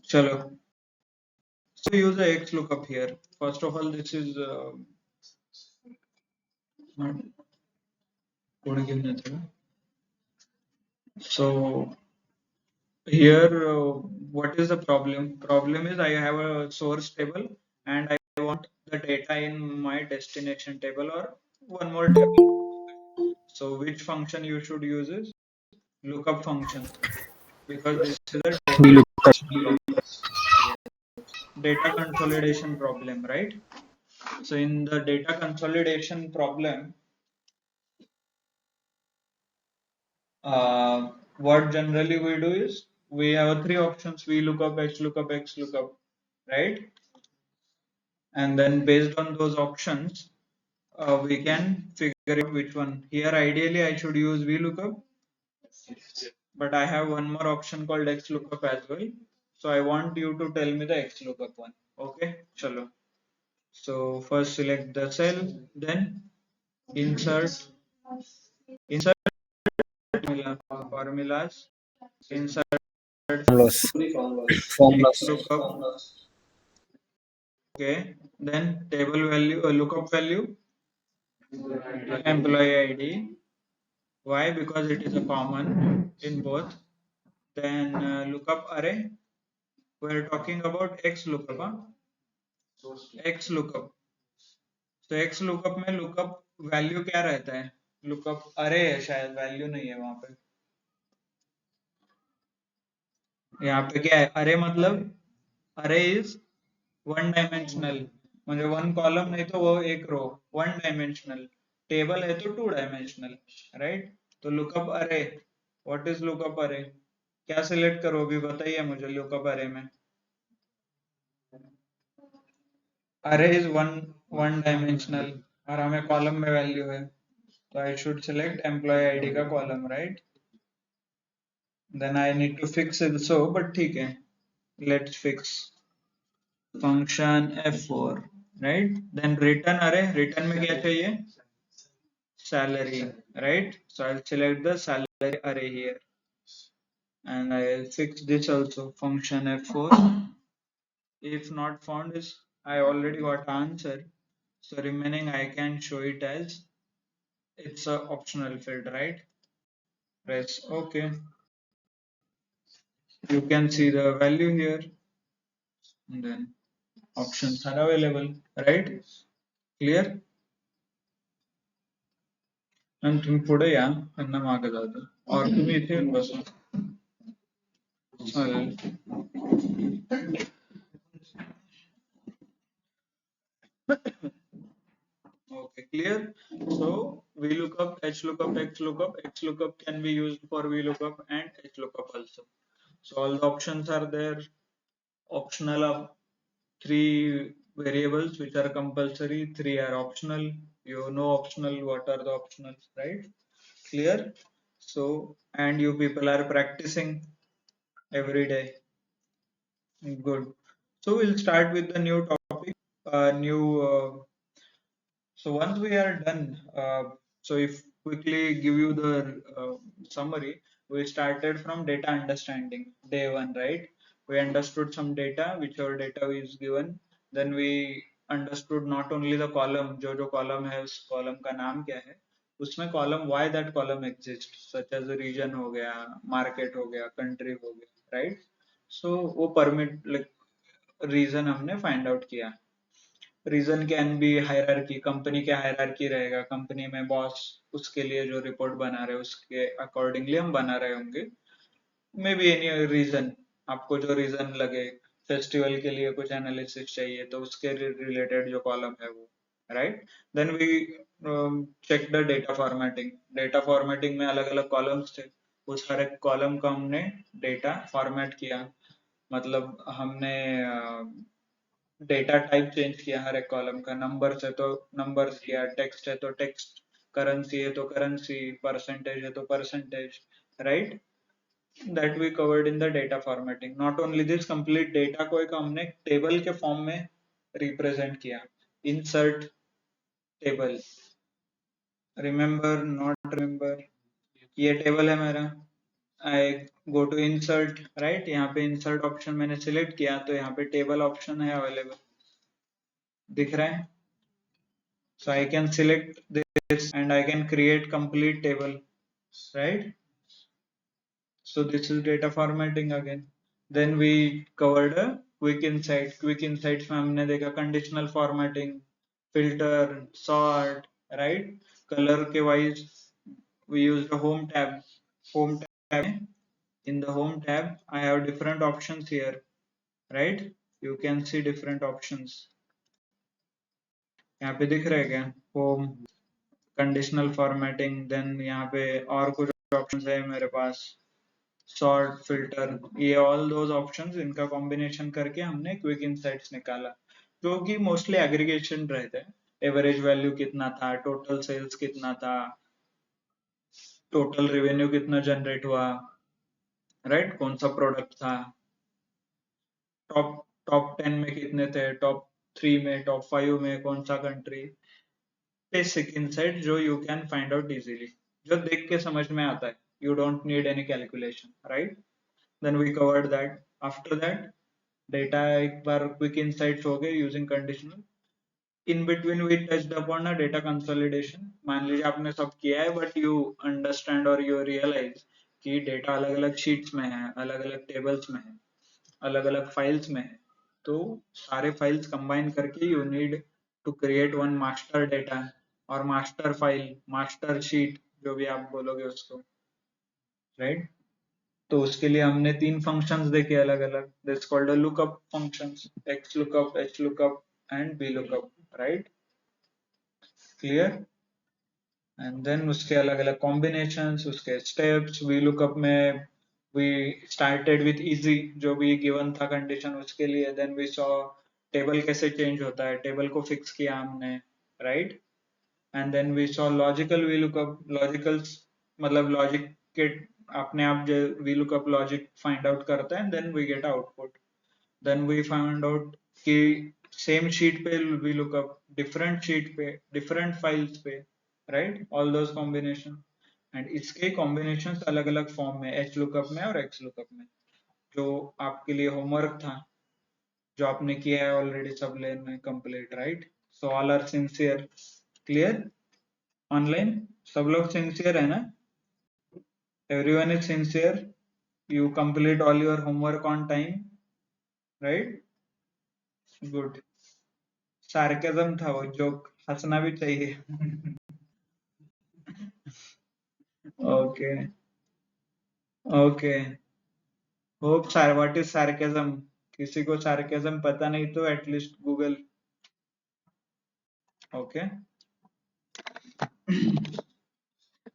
चलो, so use the X lookup here. First of all, this is not कोणी घेऊन येतं का? So here, what is the problem? Problem is I have a source table and I want the data in my destination table or one more table. So which function you should use is lookup function, because this is a We look up. data consolidation problem, right? So in the data consolidation problem, what generally we do is we have three options: VLOOKUP, HLOOKUP, XLOOKUP, right? And then based on those options, we can figure out which one. Here, ideally, I should use VLOOKUP, but I have one more option called XLOOKUP as well. So I want you to tell me the XLOOKUP one. Okay, chalo. So first select the cell, then insert formulas, insert Formulas. Formulas. XLOOKUP. Okay, then table value, lookup value, employee ID. Why? Because it is a common in both. Then lookup array. We're talking about X lookup. Huh? X lookup. तो X lookup में lookup value क्या रहता है? Lookup array है शायद, value नहीं है वहाँ पे. यहाँ पे क्या है? Array मतलब array is one dimensional. म्हणजे one column नहीं तो वो एक row. One dimensional. Table है तो two dimensional, right? तो lookup array. What is lookup array? क्या select करो अभी बताइए मुझे lookup array में. Array is one dimensional और हमें column में value है, तो I should select employee ID का column, right? Then I need to fix it so, but ठीक है, let's fix function f4, right? Then return array, return में क्या चाहिए? Salary, right? So I'll select the salary array here, and I'll fix this also, function f4. If not found is I already got answer, so remaining I can show it as it's a optional field, right? Press OK. You can see the value here, and then options are available, right? Clear? And तुम्ही पुढे या, त्यांना मागे जातो, और तुम्ही इथे येऊन बसा. चालेल. Okay, clear. So VLOOKUP, HLOOKUP, XLOOKUP. XLOOKUP can be used for VLOOKUP and HLOOKUP also. So all the options are there. Optional of three variables which are compulsory, three are optional. You know optional, what are the optionals, right? Clear? So, and you people are practicing every day. Good. So we'll start with the new topic, so once we are done, so if quickly give you the summary, we started from data understanding, day one, right? We understood some data, whichever data is given. Then we understood not only the column, जो column है उस column का नाम क्या है, उसमें column why that column exists, such as a region हो गया, market हो गया, country हो गया, right? So वो permit like reason हमने find out किया. Reason can be hierarchy, company के हायरार्की रहेगा, कंपनी में बॉस उसके लिए जो रिपोर्ट बना रहे उसके अकॉर्डिंगली हम बना रहे होंगे. मे बी एनी रीजन, आपको जो रीजन लगे, फेस्टिवल के लिए कुछ एनालिसिस चाहिए तो उसके रिलेटेड जो कॉलम है वो, right. Then we check the data formatting. Data formatting में अलग अलग कॉलम्स थे, उस हर एक कॉलम का हमने डेटा फॉर्मेट किया, मतलब हमने डेटा टाइप चेंज किया हर एक कॉलम का. नंबर्स है तो नंबर्स किया, टेक्स्ट है तो टेक्स्ट, करेंसी है तो करेंसी, परसेंटेज है तो percentage, right. That we covered in the data formatting. Not only this, complete data को एक हमने टेबल के फॉर्म में रिप्रेजेंट किया. Insert table, remember not remember, ये टेबल है मेरा, I go to insert, right, यहाँ पे इंसर्ट ऑप्शन मैंने सिलेक्ट किया तो यहाँ पे टेबल ऑप्शन है अवेलेबल, दिख रहा है. So I can select this and I can create complete table, right? So this is data formatting again. Then we covered a quick insight. Quick insights में हमने देखा conditional formatting, filter, sort, right? Color के wise we use the home tab. Home tab, in the home tab I have different options here, right? You can see different options. यहाँ पे दिख रहा है क्या? Home, कंडीशनल फॉर्मेटिंग, देन यहाँ पे और कुछ ऑप्शंस है मेरे पास, सॉर्ट, फिल्टर, ये ऑल दोज ऑप्शंस, इनका कॉम्बिनेशन करके हमने क्विक इनसाइट्स निकाला, जो कि मोस्टली एग्रीगेशन रहते हैं. एवरेज वैल्यू कितना था, टोटल सेल्स कितना था, टोटल रेवेन्यू कितना जनरेट हुआ, राइट, कौन सा प्रोडक्ट था, टॉप टॉप 10 में कितने थे, टॉप 3 में, टॉप 5 में कौन सा कंट्री. बेसिक इनसाइट जो you can find out easily, जो देख के समझ में आता है, you don't need any calculation, right? Then we covered that. After that data एक बार quick insights हो गए using conditional. In between we touched upon a data consolidation. मान लीजिए आपने सब किया है but you understand or you realize कि data अलग अलग sheets में है, अलग अलग tables में है, अलग अलग files में है, तो सारे files combine करके you need to create one master data और master file, master sheet, जो भी आप बोलोगे उसको, right? तो उसके लिए हमने 3 फंक्शंस देखे अलग अलग. This called a lookup functions, x lookup, h lookup and v lookup, right, clear. And then उसके अलग अलग कॉम्बिनेशंस, उसके स्टेप्स. v lookup में we started with easy, जो भी गिवन था कंडीशन उसके लिए. देन वी सॉ टेबल कैसे चेंज होता है, टेबल को फिक्स किया हमने, right. And then we saw logical we lookup. Logicals मतलब लॉजिक के अपने आप जो we lookup logic find out करता है, then we get output. Then we find out कि सेम शीट पे वी लुकअप, डिफरेंट शीट पे, डिफरेंट फाइल्स पे, right, all those combination. And इसके कॉम्बिनेशन अलग अलग फॉर्म में, एच लुकअप में और एक्स लुकअप में, जो आपके लिए होमवर्क था, जो आपने किया है ऑलरेडी सब लेन में complete, right. So all are sincere, clear. Online सब लोग सिंसियर है ना? Everyone is sincere, you complete all your homework on time, right? Good. Sarcasm था वो, जोक, हंसना भी चाहिए. Okay, okay. Hope sir, what is sarcasm? किसी को sarcasm पता नहीं तो at least Google. Okay.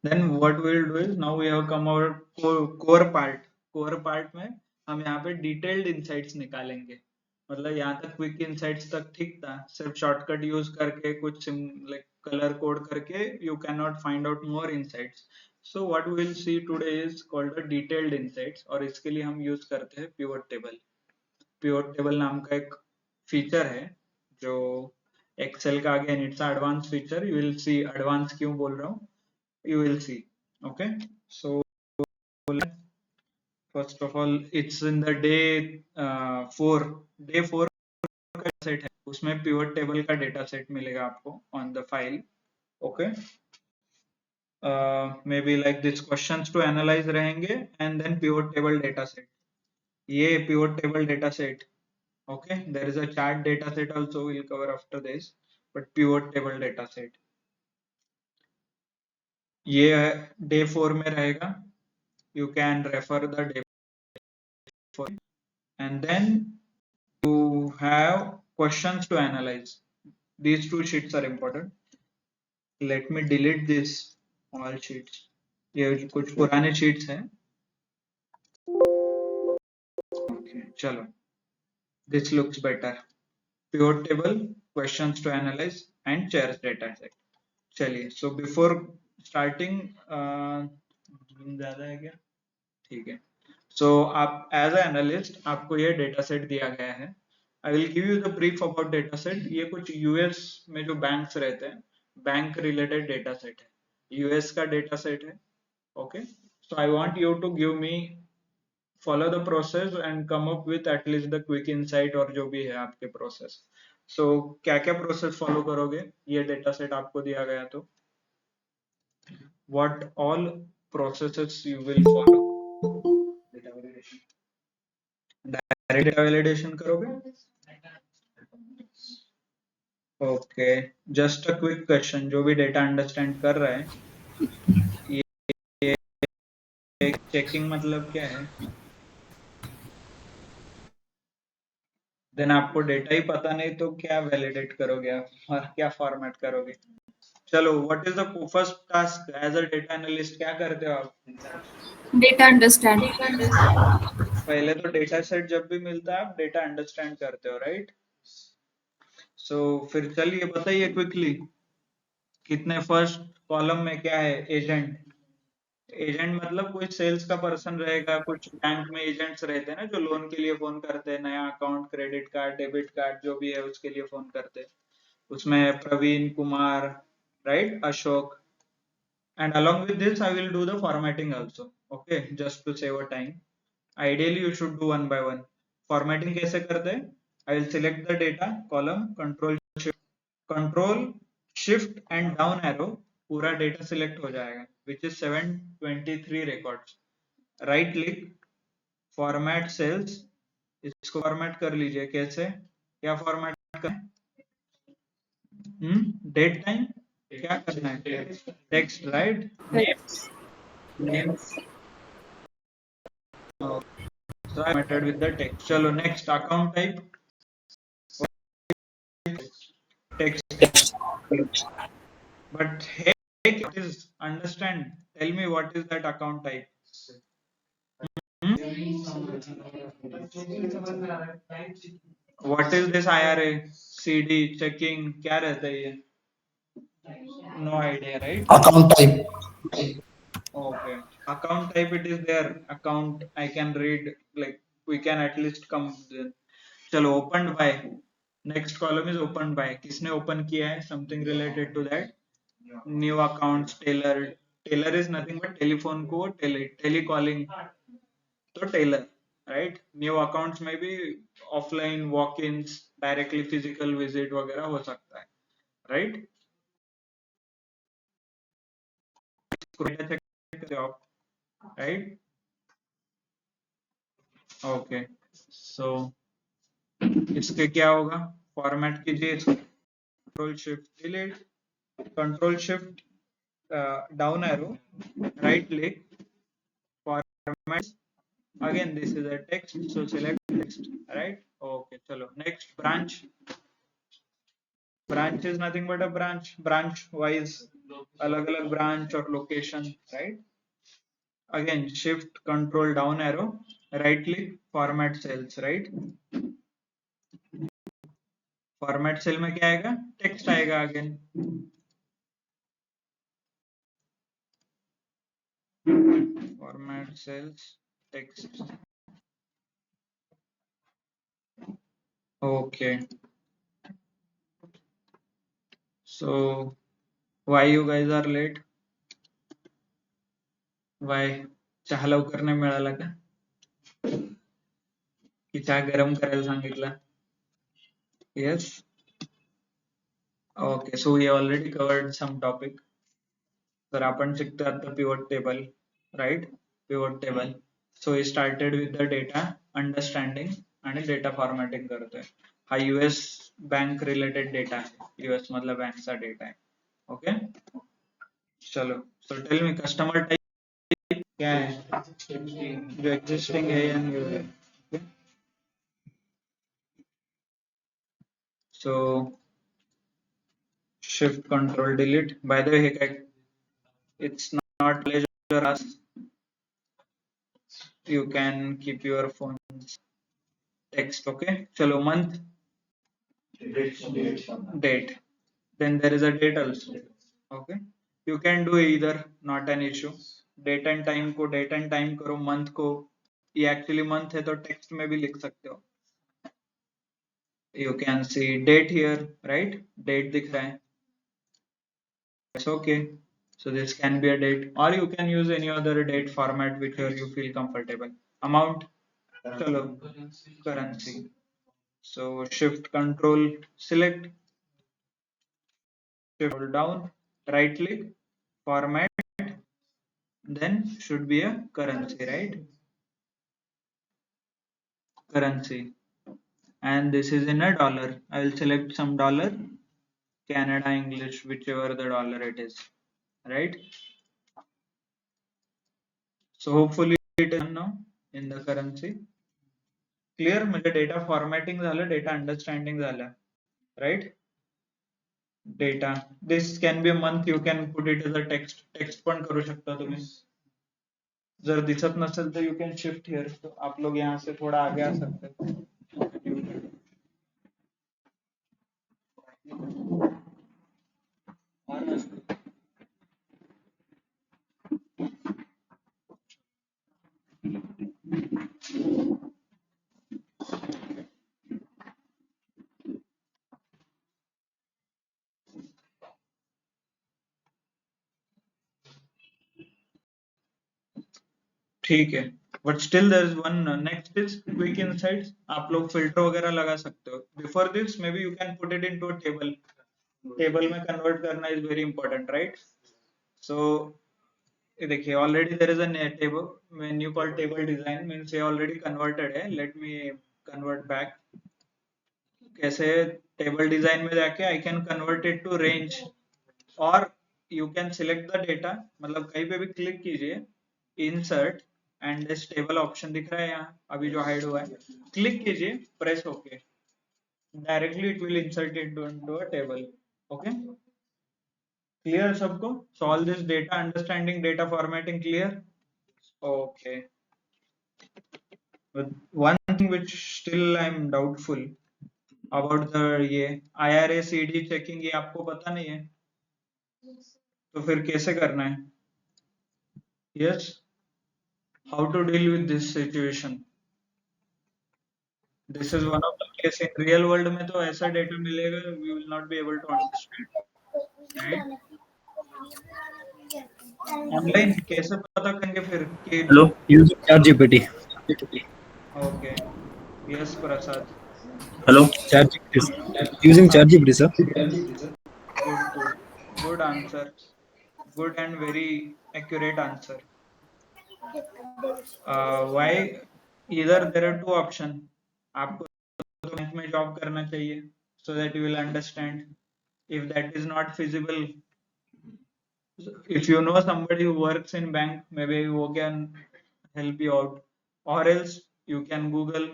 Then what we will do is, now we have come our core part. Core part में हम यहाँ पे detailed insights निकालेंगे. मतलब यहाँ तक quick insights तक ठीक था, सिर्फ shortcut use करके कुछ like color code करके you cannot find out more insights. So what we will see today is called a detailed insights, और इसके लिए हम use करते हैं pivot table. Pivot table नाम का एक feature है जो Excel का again it's an advanced feature. You will see advanced क्यों बोल रहा हूँ, you will see. Okay, so first of all it's in the day 4 का सेट है, उसमें pivot table का डेटा सेट मिलेगा आपको on the file. Okay, maybe like this questions to analyze रहेंगे and then pivot table data set. ये pivot table data set. Okay, there is a chart data set also, we'll cover after this, but pivot table data set ये day 4 में रहेगा. You can refer the day 4 and then you have questions to analyze. These 2 sheets are important. Let me delete this all sheets. ये कुछ पुराने sheets हैं. Okay, चलो, this looks better. Pivot table, questions to analyze and chairs data set. चलिए, so before starting ज़्यादा है क्या? ठीक है. So आप as a analyst आपको ये data set दिया गया है. I will give you the brief about data set. ये कुछ US में जो banks रहते हैं, bank related data set है. US का data set है. Okay, so I want you to give me follow the process and come up with at least the quick insight और जो भी है आपके process. So क्या क्या process follow करोगे ये data set आपको दिया गया तो what all processes you will follow. Data validation. Direct data validation करोगे. Okay, just a quick question. जो भी data understand कर रहा है ये checking मतलब क्या है? देन आपको डेटा ही पता नहीं तो क्या वैलिडेट करोगे आप और क्या फॉर्मेट करोगे. चलो what is the first task as a data analyst क्या करते हो आप. Data understand. पहले तो डेटा सेट जब भी मिलता है आप डेटा अंडरस्टैंड करते हो राइट. सो फिर चलिए बताइए क्विकली कितने फर्स्ट कॉलम में क्या है एजेंट. एजेंट मतलब कोई सेल्स का पर्सन रहेगा. कुछ बैंक में एजेंट्स रहते हैं ना जो लोन के लिए फोन करते हैं. नया account credit card debit card जो भी है उसके लिए फोन करते हैं. उसमें Praveen Kumar right Ashok and along with this I will do the formatting also. Okay, just to save a time. Ideally you should do one by one. Formatting कैसे करते हैं. I will select the data column control shift and down arrow पूरा data select हो जाएगा which is 723 records. Right click format cells इसको format कर लीजिए. कैसे क्या फॉर्मेट करें. डेट टाइम क्या करना है. Text right. Names formatted with the text. चलो next account type text. But hey, what is understand. Tell me what is that account type. What is this IRA CD checking क्या रहता है ये. No idea right. Account type. Okay, account type it is there. Account I can read like we can at least come there. चलो opened by. Next column is opened by. किसने open किया है. Something related to that. New accounts tailor. Tailor is nothing but telephone को telecalling तो tailor right. New accounts में भी offline walk-ins directly physical visit वगैरह हो सकता है right. check करते हो आप right. Okay, so इसके क्या होगा. फॉर्मेट कीजिए control shift delete. Control shift down arrow right click format. Again this is a text so select text right. Okay, chalo next branch. Branch is nothing but a branch wise अलग अलग branch और location right. Again shift control down arrow right click format cells right. Format cell में क्या आएगा. Text आएगा. Again format cells text. Okay, so why you guys are late. Why चहा लवकर नाही मिळाला का की चहा गरम करायला सांगितलं. yes. Okay, so we already covered some topic. तर आपण शिकतो आता pivot table right. Pivot table. So we started with the data understanding आणि data formatting करतोय. हा US बैंक रिलेटेड डेटा आहे. US मधला बँकचा डेटा आहे. ओके चलो. So tell me customer type क्या है जो एग्जिस्टिंग है या न्यू है. सो shift control delete. By the way it's not pleasure us. You can keep your phones text. Okay chalo month date. Then there is a date also. Okay, you can do either, not an issue. Date and time को date and time करो. month को ये actually month है तो text में भी लिख सकते हो. You can see date here right. date दिख रहा है. It's okay. So this can be a date or you can use any other date format whichever you feel comfortable. Amount चलो currency. So shift control select, shift hold down, right click, format, then should be a currency, right? Currency, and this is in a dollar. I will select some dollar, Canada, English, whichever the dollar it is, right? So hopefully it is now in the currency. Clear? म्हणजे data formatting झालं, data understanding झालं, right? Data. This can be a month. You can put it as a text. Text पण करू शकता तुम्ही. जर दिसत नसेल तर you can shift here. तो आप लोग यहाँ से थोड़ा आगे आ सकते हैं. ठीक है, but still there is one. Next is quick insights. आप लोग फिल्टर वगैरह लगा सकते हो. Before this may B you can put it into a table. Table में कन्वर्ट करना is very important, right? So देखिए, already there is a table. When you call table design means ये ऑलरेडी कन्वर्टेड है. Let me convert back. कैसे? Table design में जाके I can convert it to range, और you can select the data. मतलब कहीं पे भी क्लिक कीजिए, insert and this table option दिख रहा है यहाँ अभी जो हाइड हुआ है, क्लिक कीजिए, press okay, directly it will insert into a table. Okay, clear सबको? So all this data understanding, data formatting clear? Okay. One thing which still I am doubtful about the ये IRA CD checking, ये आपको पता नहीं है, तो फिर कैसे करना है? Yes, how to deal with this situation? This is one of the case. In real world में तो ऐसा data मिलेगा, we will not be able to understand, right? Online कैसे पता करेंगे फिर कि? Hello, using ChatGPT. Okay. Yes, Prasad. Hello, ChatGPT. Using ChatGPT, sir. Good answer. Good and very accurate answer. Why? Either there are two options. आपको तो bank में job करना चाहिए, so that you will understand. If that is not feasible, if you know somebody who works in bank, maybe who can help you out, or else you can Google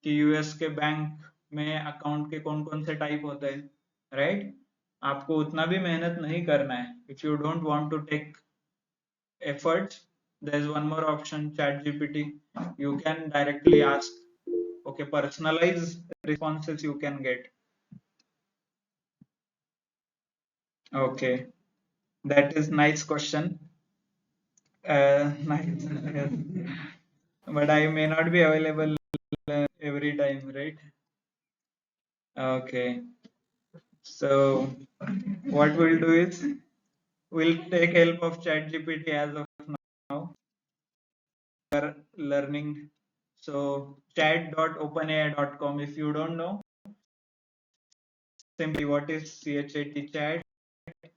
कि US के bank में account के कौन कौन से type होते हैं, right? आपको उतना भी मेहनत नहीं करना है. If you don't want to take efforts, there is one more option, ChatGPT. You can directly ask. Okay, personalized responses you can get. Okay, that is nice question. Nice. Yes. But I may not be available every time, right? Okay. So what we'll do is we'll take help of ChatGPT as of now. We are learning. So chat.openai.com. If you don't know, simply what is CHAT? Chat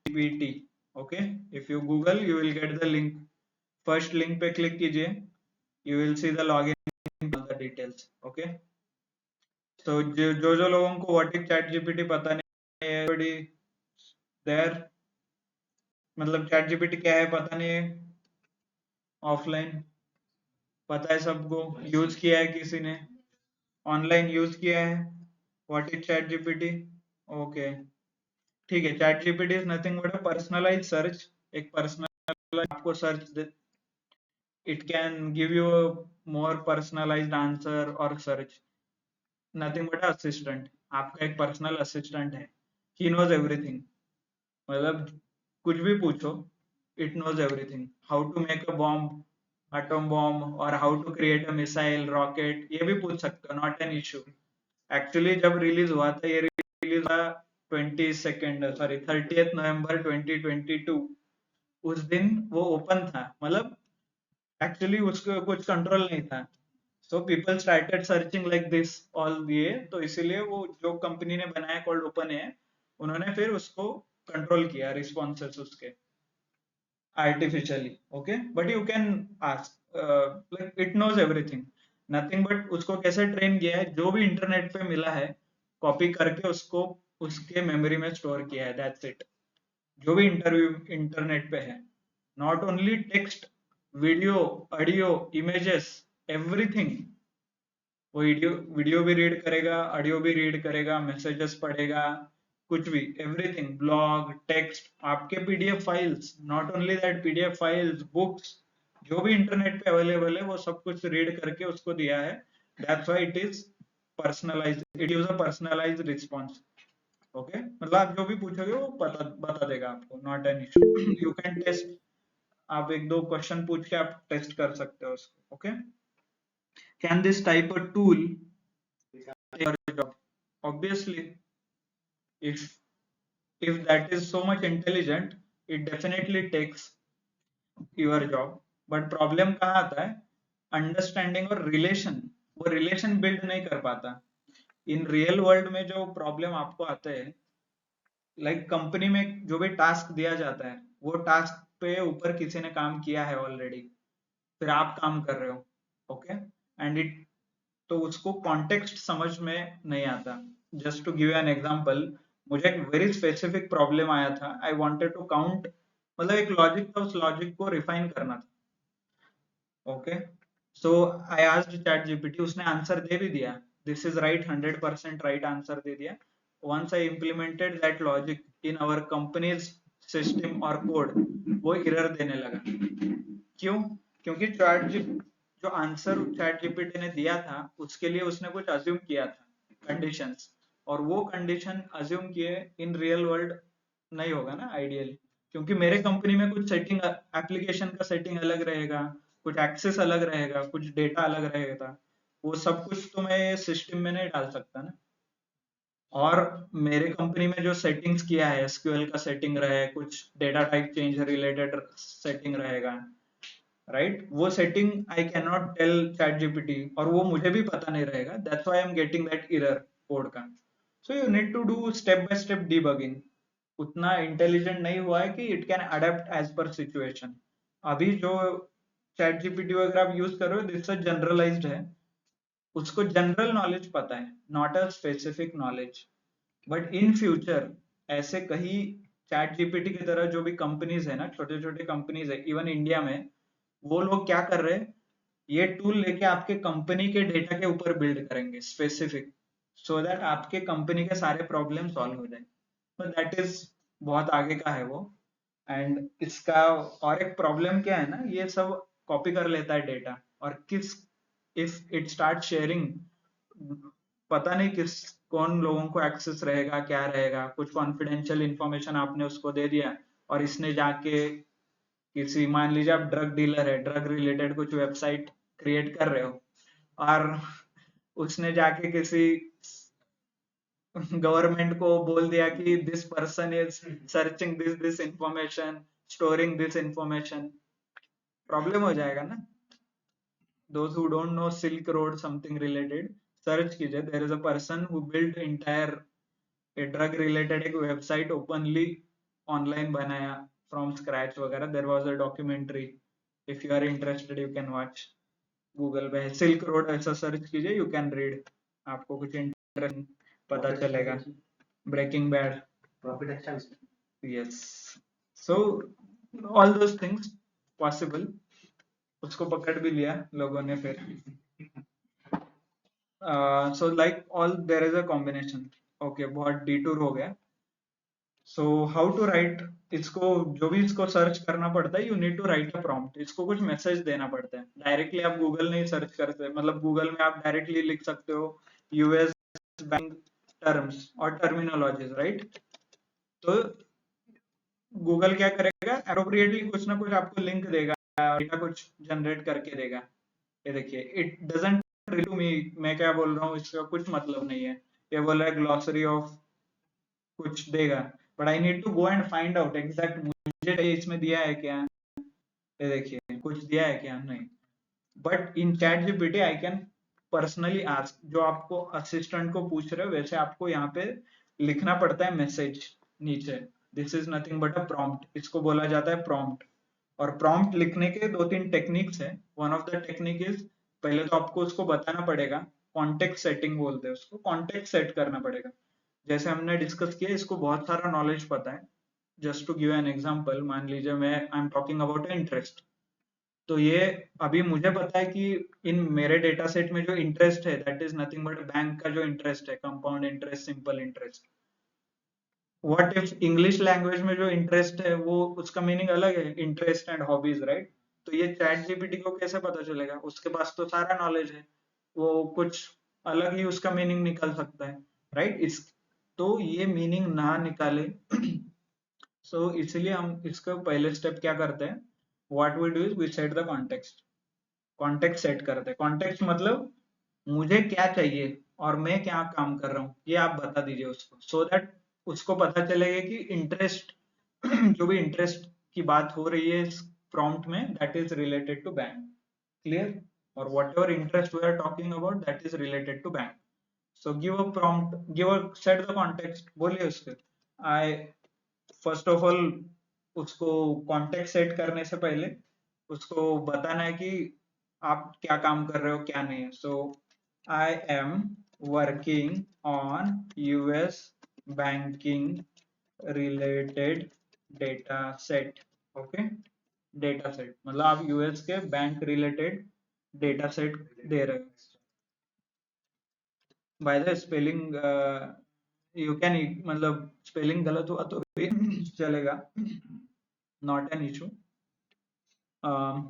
GPT. Okay. If you Google, you will get the link. First link पे click कीजिए. You will see the login, all the details. Okay. So जो लोगों को what is ChatGPT पता नहीं है, everybody there, मतलब ChatGPT क्या है पता नहीं है, ऑफलाइन पता है सबको, यूज किया है किसी ने, ऑनलाइन यूज किया है. What is chat GPT? Okay, ठीक है. Chat GPT is nothing but a personalise search. एक पर्सनल आपको search, it can give you more personalised answer और सर्च. Nothing but assistant. आपका एक पर्सनल असिस्टेंट है. He knows everything. मतलब कुछ भी पूछो, it knows everything. How to make a bomb, atom bomb, or how to create a missile, rocket, ये भी पूछ सकते हो. Not an issue. एक्चुअली जब रिलीज हुआ था, ये रिलीज हुआ 30th नवंबर 2022. उस दिन वो ओपन था, मतलब एक्चुअली उसको कुछ कंट्रोल नहीं था. So people started searching like this all ये, तो इसीलिए वो जो कंपनी ने बनाया कॉल्ड ओपन है, उन्होंने फिर उसको कंट्रोल किया रिस्पॉन्सेस उसके artificially. Okay, but you can ask like it knows everything, nothing but उसको कैसे ट्रेन किया है, जो भी इंटरनेट पे मिला है कॉपी करके उसको उसके मेमोरी में स्टोर किया है, दैट्स इट. जो भी इंटरव्यू इंटरनेट पे है, not only text, video, audio, images, everything. वो वीडियो वीडियो भी रीड करेगा, ऑडियो भी रीड करेगा, मैसेजेस पढ़ेगा, कुछ भी, एवरीथिंग, ब्लॉग, टेक्स्ट, आपके PDF files, not only that, PDF files, books, जो भी इंटरनेट पे अवेलेबल है वो सब कुछ रीड करके उसको दिया है. That's why it is personalised, it gives a personalised response. Okay, मतलब आप जो भी पूछोगे वो बता बता देगा आपको, not an issue. You can test, आप एक दो क्वेश्चन पूछ के आप टेस्ट कर सकते हो उसको. Okay, can this type a tool take your job? Obviously, if that is so much intelligent, it definitely takes your job. But problem कहाँ आता है, अंडरस्टैंडिंग और रिलेशन, वो रिलेशन बिल्ड नहीं कर पाता. इन रियल वर्ल्ड में जो प्रॉब्लम आपको आता है, लाइक कंपनी में जो भी टास्क दिया जाता है, वो टास्क पे ऊपर किसी ने काम किया है ऑलरेडी, फिर आप काम कर रहे हो. ओके, एंड इट, तो उसको कॉन्टेक्स्ट समझ में नहीं आता. Just to give an example, मुझे एक वेरी स्पेसिफिक प्रॉब्लम आया था. आई वांटेड टू काउंट, मतलब एक लॉजिक था, उस लॉजिक को रिफाइन करना था. Okay, so I asked chat GPT, उसने आंसर दे भी दिया, this is right, 100% right answer दे दिया. Once I implemented that logic in our company's system और कोड, वो एरर देने लगा. क्यों? क्योंकि जो आंसर चैट जीपीटी ने दिया था उसके लिए उसने कुछ अज्यूम किया था कंडीशंस, और वो कंडीशन अज्यूम किए इन रियल वर्ल्ड नहीं होगा ना आइडियली, क्योंकि मेरे कंपनी में कुछ सेटिंग, एप्लीकेशन का सेटिंग अलग रहेगा, कुछ एक्सेस अलग रहेगा, कुछ डेटा अलग रहेगा, वो सब कुछ तो मैं सिस्टम में नहीं डाल सकता ना. और मेरे कंपनी में जो सेटिंग्स किया है, एसक्यूएल का सेटिंग रहे, कुछ data type change related setting रहेगा, राइट, वो setting I can not tell chat GPT, और वो मुझे भी पता नहीं रहेगा. That's why I am getting that error code का. So you need to do step by step debugging. उतना इंटेलिजेंट नहीं हुआ है कि it can adapt as per situation. अभी जो चैट जीपीटी वगैरह आप यूज कर रहे हो, दिस जनरलाइज्ड है, उसको जनरल नॉलेज पता है, not a specific knowledge. But in future ऐसे कहीं चैट जीपीटी की तरह जो भी कंपनीज है ना, छोटे छोटे कंपनीज है इवन इंडिया में, वो लोग क्या कर रहे हैं, ये टूल लेके आपके कंपनी के डेटा के ऊपर बिल्ड करेंगे स्पेसिफिक, सो दैट आपके कंपनी के सारे प्रॉब्लम सॉल्व हो जाए. तो दैट इज बहुत आगे का है वो. एंड इसका और एक प्रॉब्लम क्या है ना, ये सब कॉपी कर लेता है डेटा, और किस, इफ इट स्टार्ट शेयरिंग, पता नहीं किस, कौन लोगों को एक्सेस रहेगा, क्या रहेगा, कुछ कॉन्फिडेंशियल इंफॉर्मेशन आपने उसको दे दिया, और इसने जाके किसी, मान लीजिए आप ड्रग डीलर है, ड्रग रिलेटेड कुछ वेबसाइट क्रिएट कर रहे हो, और उसने जाके किसी गवर्नमेंट को बोल दिया कि this person is searching this information, storing this information, problem हो जाएगा ना. those who don't know Silk Road something related, search कीजिए, there is a person who built entire a drug related एक वेबसाइट ओपनली ऑनलाइन बनाया from scratch वगैरह. There was a documentary, if you are interested you can watch, Google पे silk road ऐसा search कीजिए, you can read, आपको कुछ interesting पता चलेगा. ब्रेकिंग बैड, प्रॉफिट अच्छा, yes. So all those things possible. उसको पकड़ भी लिया लोगों ने फिर. So like all there is a combination. Okay, बहुत डिटूर हो गया. सो हाउ टू राइट, इसको जो भी इसको सर्च करना पड़ता है, you need to write a prompt. इसको कुछ मैसेज देना पड़ता है. डायरेक्टली आप गूगल नहीं सर्च करते, मतलब गूगल में आप डायरेक्टली लिख सकते हो यूएस बैंक टर्म्स और टर्मिनोलॉजीज, राइट. तो गूगल क्या करेगा, एप्रोप्रिएटली कुछ ना कुछ आपको लिंक देगा, डेटा कुछ जनरेट करके देगा. ये देखिए, it doesn't relate to me, मैं क्या बोल रहा हूँ इसका कुछ मतलब नहीं है. ये बोल रहा है ग्लॉसरी ऑफ कुछ देगा, but I need to go and find out exact मुझे इसमें दिया है क्या. ये देखिए, कुछ दिया है क्या, नहीं. But in chat GPT I can personally ask, जो आपको असिस्टेंट को पूछ रहे हो वैसे आपको यहाँ पे लिखना पड़ता है मैसेज नीचे। This is nothing but a prompt, इसको बोला जाता है प्रॉम्प्ट। और प्रॉम्प्ट लिखने के दो तीन टेक्निक्स है। One of the technique is, पहले तो आपको उसको बताना पड़ेगा, कॉन्टेक्स्ट सेटिंग बोलते हैं उसको, कॉन्टेक्स्ट सेट करना पड़ेगा। जैसे हमने डिस्कस किया, इसको बहुत सारा नॉलेज पता है। Just to give an example, मान लीजिए मैं I am talking about interest, तो ये अभी मुझे पता है कि इन मेरे डेटा सेट में जो इंटरेस्ट है that is nothing but bank का जो इंटरेस्ट है, compound interest, simple interest. What if English language में जो इंटरेस्ट है वो उसका मीनिंग अलग है, इंटरेस्ट एंड हॉबीज, राइट? तो ये चैट जीपीटी को कैसे पता चलेगा? उसके पास तो सारा नॉलेज है, वो कुछ अलग ही उसका मीनिंग निकाल सकता है, राइट? इस तो ये मीनिंग ना निकाले सो इसलिए हम इसका पहले स्टेप क्या करते हैं, what we do is we set the context. Context set करते हैं। कॉन्टेक्स्ट मतलब मुझे क्या चाहिए और मैं क्या काम कर रहा हूँ ये आप बता दीजिए उसको, सो दैट उसको पता चलेगा कि इंटरेस्ट जो भी इंटरेस्ट की बात हो रही है इस प्रॉम्प्ट में that is related to bank. Clear? और whatever interest we are talking about that is related to bank. So give a prompt, give a set the context, बोलिए उसके। आई फर्स्ट ऑफ ऑल उसको context set करने से पहले उसको बताना है कि आप क्या काम कर रहे हो क्या नहीं है। So I am working on US banking related data set. Okay, data set मतलब आप यूएस के बैंक रिलेटेड डेटा सेट दे रहे हो। By the spelling you can, मतलब स्पेलिंग गलत हुआ तो भी चलेगा, नॉट एन इशू।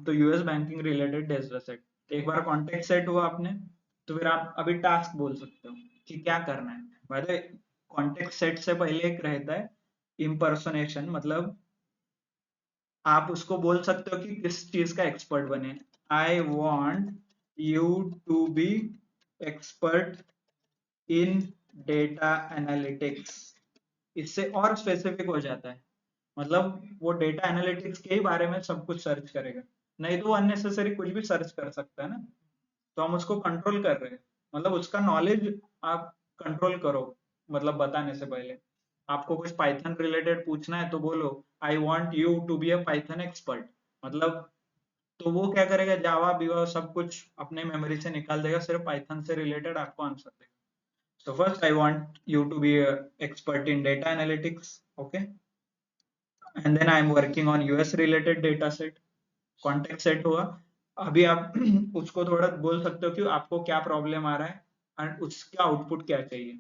तो US banking related data set, एक बार कॉन्टेक्ट सेट हुआ आपने तो फिर आप अभी टास्क बोल सकते हो कि क्या करना है। बाय द कॉन्टेक्ट सेट से पहले एक रहता है इम्पर्सोनेशन, मतलब आप उसको बोल सकते हो कि किस चीज का एक्सपर्ट बने। I want you to be expert in data analytics. इससे और स्पेसिफिक हो जाता है, मतलब वो डेटा एनालिटिक्स के ही बारे में सब कुछ सर्च करेगा, नहीं तो वो अननेसेसरी कुछ भी सर्च कर सकता है ना। तो हम उसको कंट्रोल कर रहे हैं, मतलब उसका नॉलेज आप कंट्रोल करो, मतलब बताने से पहले आपको कुछ पाइथन रिलेटेड पूछना है तो बोलो I want you to be a Python expert, मतलब तो वो क्या करेगा, जावा बीवा सब कुछ अपने मेमोरी से निकाल देगा, सिर्फ पाइथन से रिलेटेड आपको आंसर देगा। So first I want you to be an expert in data analytics, okay? And then I am working on US related data set, context set हुआ। अभी आप उसको थोड़ा बोल सकते हो कि आपको क्या प्रॉब्लम आ रहा है एंड उसका आउटपुट क्या चाहिए,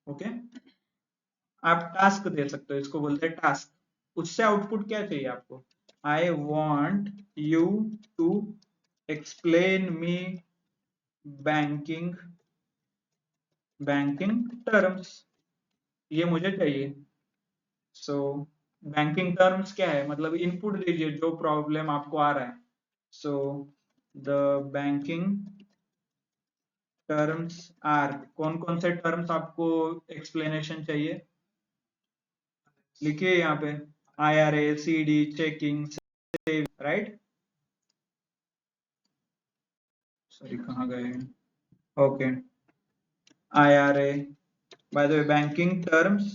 ओके? आप टास्क दे सकते हो, इसको बोलते हैं टास्क, उससे आउटपुट क्या चाहिए आपको। I want you to explain me banking banking terms, ये मुझे चाहिए। सो बैंकिंग टर्म्स क्या है, मतलब इनपुट दीजिए जो प्रॉब्लम आपको आ रहा है। So the banking terms are, कौन कौन से टर्म्स आपको एक्सप्लेनेशन चाहिए, लिखिए यहाँ पे, IRA, CD, checking, right? Sorry कहाँ गए, okay, IRA। By the way banking terms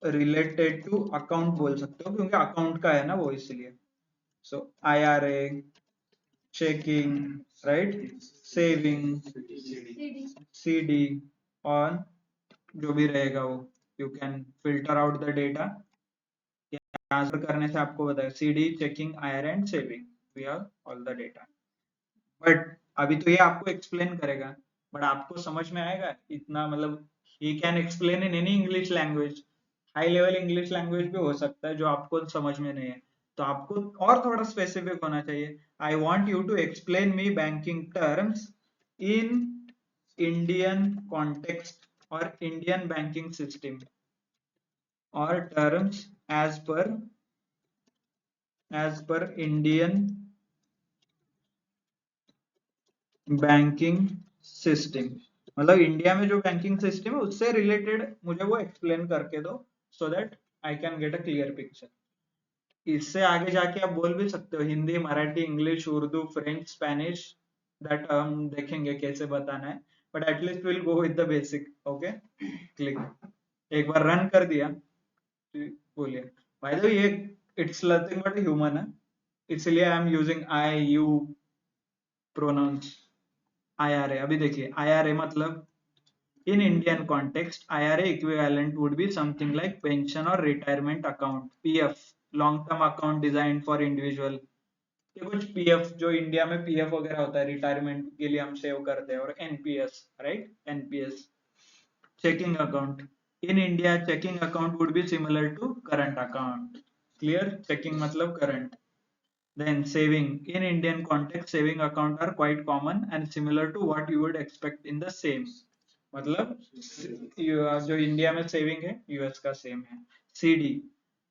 related to account बोल सकते हो क्योंकि अकाउंट का है ना वो, इसलिए। सो IRA, checking, right? Saving, CD, और जो भी रहेगा वो you can filter out the data। Transfer करने से आपको बताया CD, checking, IR and saving, we have all the data। But अभी तो ये आपको एक्सप्लेन करेगा, बट आपको समझ में आएगा इतना, मतलब he can explain in any English language, high level English language भी हो सकता है जो आपको समझ में नहीं है, तो आपको और थोड़ा स्पेसिफिक होना चाहिए। I want you to explain me banking terms in Indian context और इंडियन बैंकिंग सिस्टम, और terms as per Indian banking system, मतलब इंडिया में जो बैंकिंग सिस्टम है उससे रिलेटेड मुझे वो एक्सप्लेन करके दो, so that I can get a clear picture. इससे आगे जाके आप बोल भी सकते हो Hindi, Marathi, English, Urdu, French, Spanish, that हम देखेंगे कैसे बताना है, but at least will go with the basic. Okay, click. एक बार रन कर दिया, बोलिए. बाय द वे ये इट्स नथिंग बट ह्यूमन है, इसलिए I am using I you pronounce. IRA, अभी देखिए IRA मतलब in Indian context, IRA equivalent would be something like pension or retirement account, PF, long term account designed for individual. ये कुछ PF जो India में PF वगैरह होता है रिटायरमेंट के लिए हम सेव करते हैं, और NPS, right, NPS, checking account. In India, checking account would be similar to current account. Clear? Checking मतलब current. Then saving. In Indian context, saving account are quite common and similar to what you would expect in the same. मतलब जो India में saving है US का same है. CD.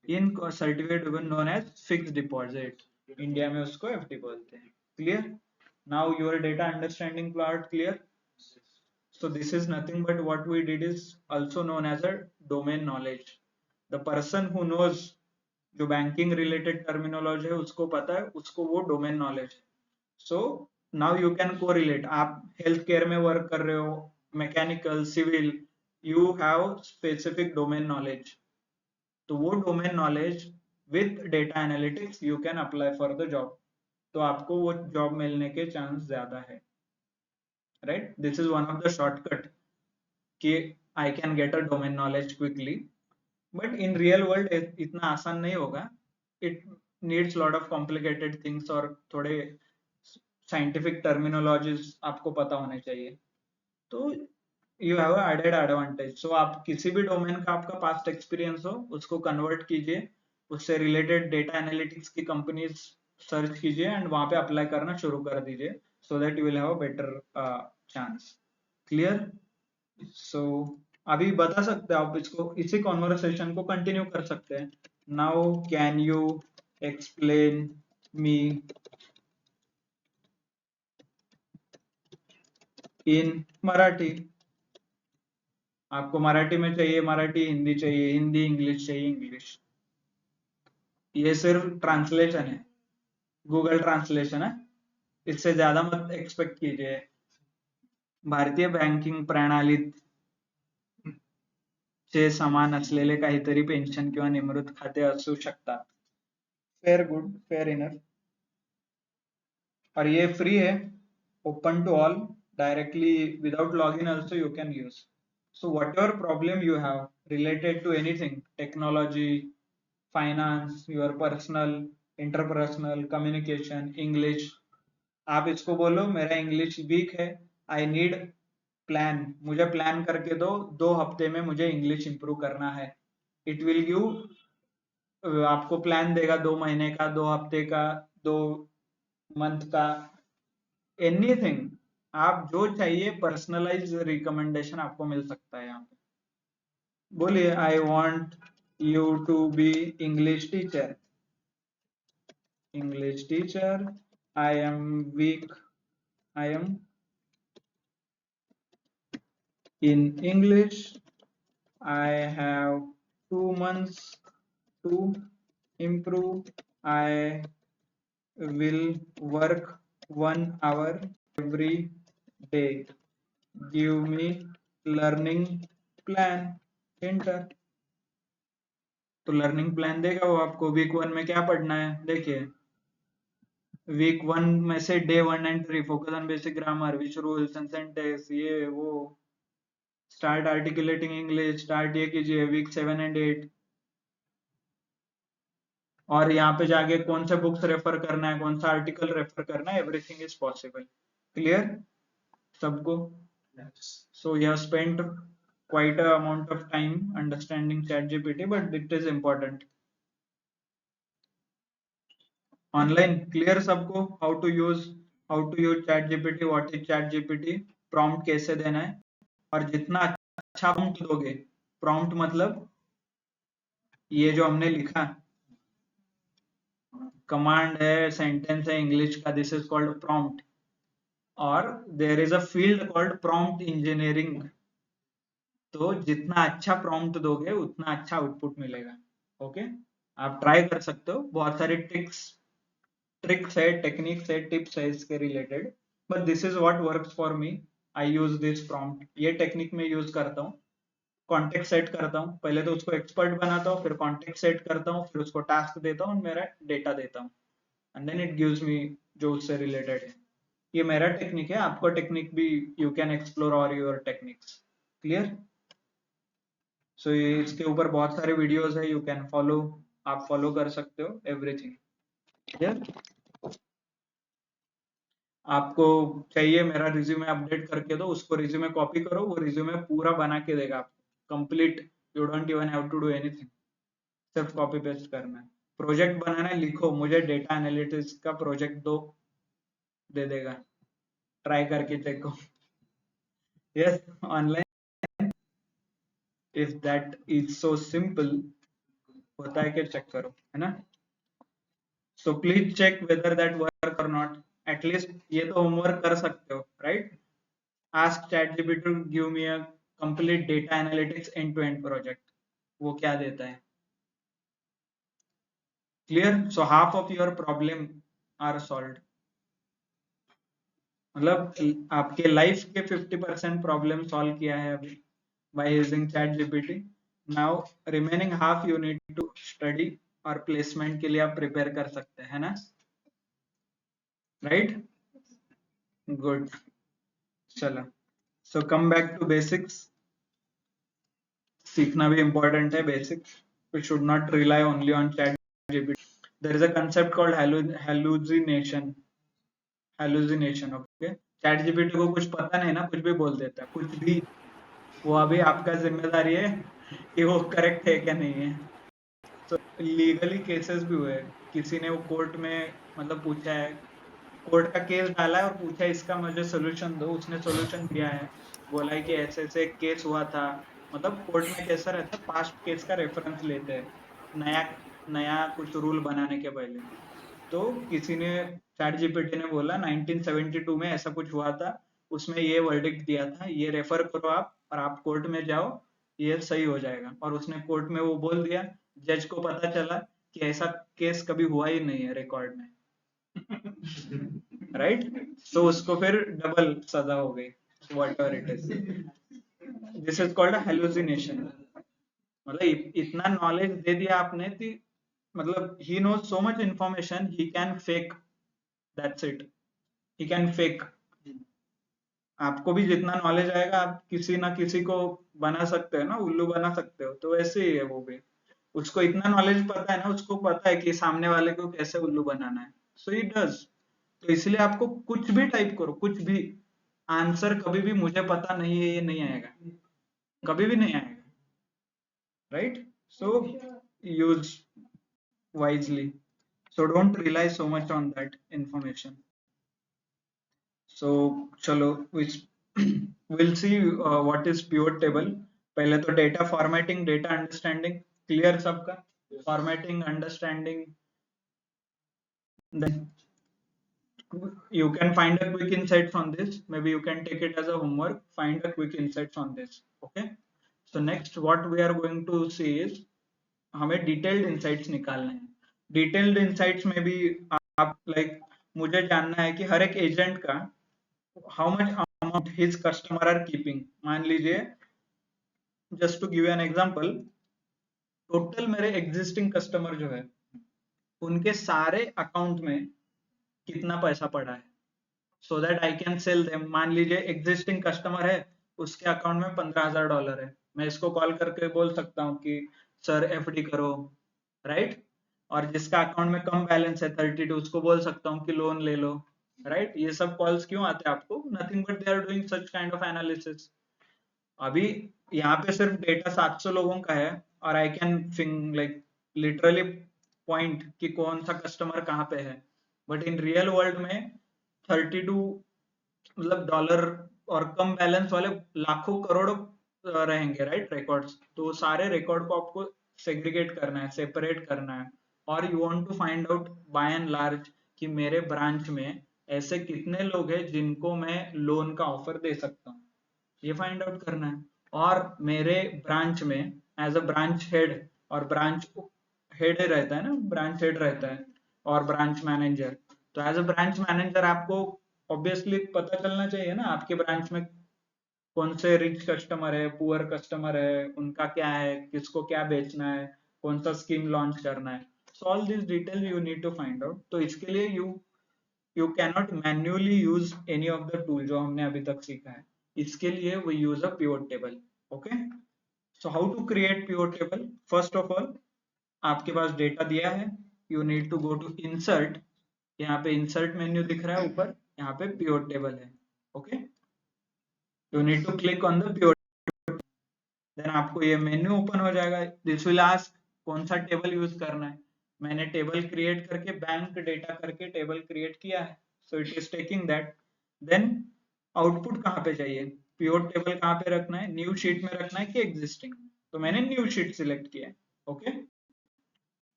In certificate known as fix deposit, India में उसको FD बोलते हैं. Clear? Now your data understanding part clear. So this is nothing but what we did is also known as a domain knowledge. The person who knows जो banking related terminology है उसको पता है, उसको वो domain knowledge. So now you can correlate. आप health care में work कर रहे हो, mechanical, civil, you have specific domain knowledge. तो वो domain knowledge with data analytics you can apply for the job, तो आपको वो जॉब मिलने के चांस ज्यादा है, राइट. This is one of the shortcut कि I can get a domain knowledge quickly, but in real world इतना आसान नहीं होगा. It needs lot of complicated things और थोड़े साइंटिफिक टर्मिनोलॉजीज आपको पता होने चाहिए. तो यू हैव एडेड एडवांटेज. सो आप किसी भी डोमेन का आपका पास्ट एक्सपीरियंस हो उसको कन्वर्ट कीजिए, उससे रिलेटेड डेटा एनालिटिक्स की कंपनीज सर्च कीजिए एंड वहां पे अप्लाई करना शुरू कर दीजिए, so that you will have a better chance. Clear? सो अभी बता सकते हैं आप इसको, इसी कॉन्वर्सेशन को कंटिन्यू कर सकते हैं. Now can you explain me in Marathi. आपको मराठी में चाहिए मराठी, हिंदी चाहिए हिंदी, इंग्लिश चाहिए इंग्लिश. ये सिर्फ ट्रांसलेशन है, गूगल ट्रान्सलेशन है, इससे ज्यादा मत एक्सपेक्ट कीजिए. भारतीय बँकिंग प्रणालीत चे समान असलेले काहीतरी पेन्शन किंवा निवृत्त खाते असू शकतात. Fair, good, fair enough. और ये फ्री है, open to all, directly without login also you can use. So whatever problem you have related to anything, technology, finance, your personal, interpersonal communication, English, आप इसको बोलो मेरा इंग्लिश वीक है, I need plan, मुझे plan करके दो, 2 हफ्ते में मुझे इंग्लिश इंप्रूव करना है. इट विल गिव, आपको प्लान देगा 2 महीने का, 2 हफ्ते का, 2 मंथ का, एनीथिंग. आप जो चाहिए पर्सनलाइज रिकमेंडेशन आपको मिल सकता है यहाँ पे. बोलिए, I want you to be English teacher. English teacher, I am weak, I am in English, I have 2 months to improve. I will work 1 hour every day. Give me learning plan. Enter. तो learning plan देगा वो आपको. Week 1 में क्या पढ़ना है देखिए. Week 1 में से Day 1 and 3 focus on basic grammar, which rules and sentence, ये वो. स्टार्ट आर्टिकुलेटिंग इंग्लिश, स्टार्ट ये कीजिए. वीक 7 and 8, और यहाँ पे जाके कौन से बुक्स रेफर करना है, कौन सा आर्टिकल रेफर करना है, एवरीथिंग इज पॉसिबल. क्लियर सबको? So you have spent quite a amount of time understanding ChatGPT, but it is important. Online clear सबको? how to use ChatGPT, what is ChatGPT, prompt कैसे देना है, और जितना अच्छा prompt दोगे, prompt मतलब ये जो हमने लिखा कमांड है, सेंटेंस है इंग्लिश का, दिस इज कॉल्ड प्रॉम्प्ट. और there is a field called prompt engineering. तो जितना अच्छा प्रॉम्प्ट दोगे उतना अच्छा आउटपुट मिलेगा. ओके, आप ट्राई कर सकते हो. बहुत सारे ट्रिक्स है, टेक्निक्स है, टिप्स है इसके related. but this is what works for me. I use this prompt, ये टेक्निक में यूज करता हूँ. कॉन्टेक्स्ट सेट करता हूँ, पहले तो उसको एक्सपर्ट बनाता हूँ, फिर कॉन्टेक्स्ट सेट करता हूँ, फिर उसको टास्क देता हूँ, मेरा डेटा देता हूँ, and then it gives me जो उससे रिलेटेड है. ये मेरा टेक्निक है, आपका टेक्निक भी यू कैन एक्सप्लोर और योर टेक्निक्स. क्लियर? सो इसके ऊपर बहुत सारे वीडियोस है, यू कैन फॉलो, आप फॉलो कर सकते हो एवरीथिंग. क्लियर? आपको चाहिए मेरा रिज्यूमे अपडेट करके दो, उसको रिज्यूमे कॉपी करो, वो रिज्यूमे पूरा बना के देगा आपको complete. You don't even have to do anything, सिर्फ कॉपी पेस्ट करना है. प्रोजेक्ट बनाना है, लिखो मुझे डेटा एनालिटिक्स का प्रोजेक्ट दो, दे देगा. ट्राई करके देखो. Yes, online. If that is so simple, होता है कि चेक करो, है ना. So please check whether that work और नॉट. एटलीस्ट ये तो होमवर्क कर सकते हो, right? Ask ChatGPT to give me a complete data analytics end-to-end project. वो क्या देता है? Clear? So half of your problem are solved. मतलब आपके लाइफ के 50% प्रॉब्लम सॉल्व किया है अभी by using ChatGPT. Now remaining half you need to study और प्लेसमेंट के लिए आप प्रिपेयर कर सकते हैं, है ना? राइट? गुड. चलो, सो कम बैक टू बेसिक्स. सीखना भी इम्पोर्टेंट है basics. We should not rely only on ChatGPT. There is a concept called hallucination. Okay. ChatGPT को कुछ पता नहीं ना, कुछ भी बोल देता है, कुछ भी. वो अभी आपका जिम्मेदारी है कि वो करेक्ट है क्या नहीं है. तो लीगली केसेस भी हुए, किसी ने वो कोर्ट में मतलब पूछा है, कोर्ट का केस डाला है और पूछा है इसका मुझे सोल्यूशन दो, उसने सोल्यूशन दिया है, बोला है कि ऐसे ऐसे केस हुआ था. मतलब कोर्ट में कैसा रहता है, पास्ट केस का रेफरेंस लेते हैं नया नया कुछ रूल बनाने के पहले. तो किसी ने, चैट जीपीटी ने बोला 1972 में ऐसा कुछ हुआ था, उसमें ये वर्डिक्ट दिया था, ये रेफर करो आप और आप कोर्ट में जाओ, ये सही हो जाएगा. और उसने कोर्ट में वो बोल दिया, जज को पता चला कि ऐसा केस कभी हुआ ही नहीं है रिकॉर्ड में. राइट? तो उसको फिर डबल सजा हो गई, whatever it is. This is called hallucination. मतलब इतना नॉलेज दे दिया आपने कि मतलब he knows so much information, he can fake. That's it, he can fake. आपको भी जितना नॉलेज आएगा आप किसी ना किसी को बना सकते हो ना, उल्लू बना सकते हो. तो वैसे ही है वो भी, उसको इतना नॉलेज पता है ना, उसको पता है कि सामने वाले को कैसे उल्लू बनाना है. सो ही डज. तो इसलिए आपको कुछ भी टाइप करो, कुछ भी, आंसर कभी भी मुझे पता नहीं है ये नहीं आएगा, कभी भी नहीं आएगा. Right? So use wisely. So don't rely so much on that information. So चलो, which we'll see what is pivot table. पहले तो data formatting, data understanding clear सबका. Formatting, understanding, then you can find a quick insights on this. Maybe you can take it as a homework. Find a quick insights on this. Okay. So next what we are going to see is हमें detailed insights निकालने हैं. Detailed insights में भी आप like मुझे जानना है कि हर एक एजेंट का how much amount his customer are keeping. मान लीजिए, just to give an example, total मेरे एग्जिस्टिंग कस्टमर जो है उनके सारे अकाउंट में कितना पैसा पड़ा है, so that I can sell them. मान लीजिए एग्जिस्टिंग कस्टमर है, उसके अकाउंट में $15,000 है, मैं इसको कॉल करके बोल सकता हूँ कि सर एफडी करो. राइट? और जिसका अकाउंट में कम बैलेंस है 32, उसको बोल सकता हूँ कि लोन ले लो. राइट? ये सब कॉल्स क्यों आते हैं आपको? Nothing but they are doing such kind of analysis. अभी यहाँ पे सिर्फ डेटा 700 लोगों का है और I can like literally point कि कौन सा कस्टमर कहाँ पे है. बट इन रियल वर्ल्ड में 32 मतलब डॉलर और कम बैलेंस वाले लाखों करोड़ों रहेंगे. राइट? रिकॉर्ड्स. तो सारे रिकॉर्ड को आपको सेग्रीगेट करना है, सेपरेट करना है. और you want to find out by and large कि मेरे ब्रांच में ऐसे कितने लोग हैं जिनको मैं लोन का ऑफर दे सकता हूँ, ये फाइंड आउट करना है. और मेरे ब्रांच में एज अ ब्रांच हेड, और ब्रांच हेड रहता है ना, ब्रांच हेड रहता है और ब्रांच मैनेजर. तो एज अ ब्रांच मैनेजर आपको ऑब्वियसली पता चलना चाहिए ना आपके ब्रांच में कौन से रिच कस्टमर है, पुअर कस्टमर है, उनका क्या है, किसको क्या बेचना है, कौन सा स्कीम लॉन्च करना है. So all this detail you need to find out. तो इसके लिए you cannot manually use any of the tool जो हमने अभी तक सीखा है. इसके लिए we use a pivot table. Okay, so how to create pivot table? First of all आपके पास डेटा दिया है, you need to go to insert. यहाँ पे इंसर्ट मेन्यू दिख रहा है ऊपर, यहाँ पे पिवट टेबल है. Okay, you need to click on the pivot. Then आपको ये मेन्यू ओपन हो जाएगा. दिस विल आस्क कौन सा टेबल यूज करना है. मैंने टेबल क्रिएट करके बैंक डेटा करके टेबल क्रिएट किया है, so it is taking that. Then output कहाँ पे चाहिए, पिवट टेबल कहाँ पे रखना है, न्यू शीट में रखना है कि एग्जिस्टिंग. तो मैंने न्यू शीट सिलेक्ट किया है. ओके,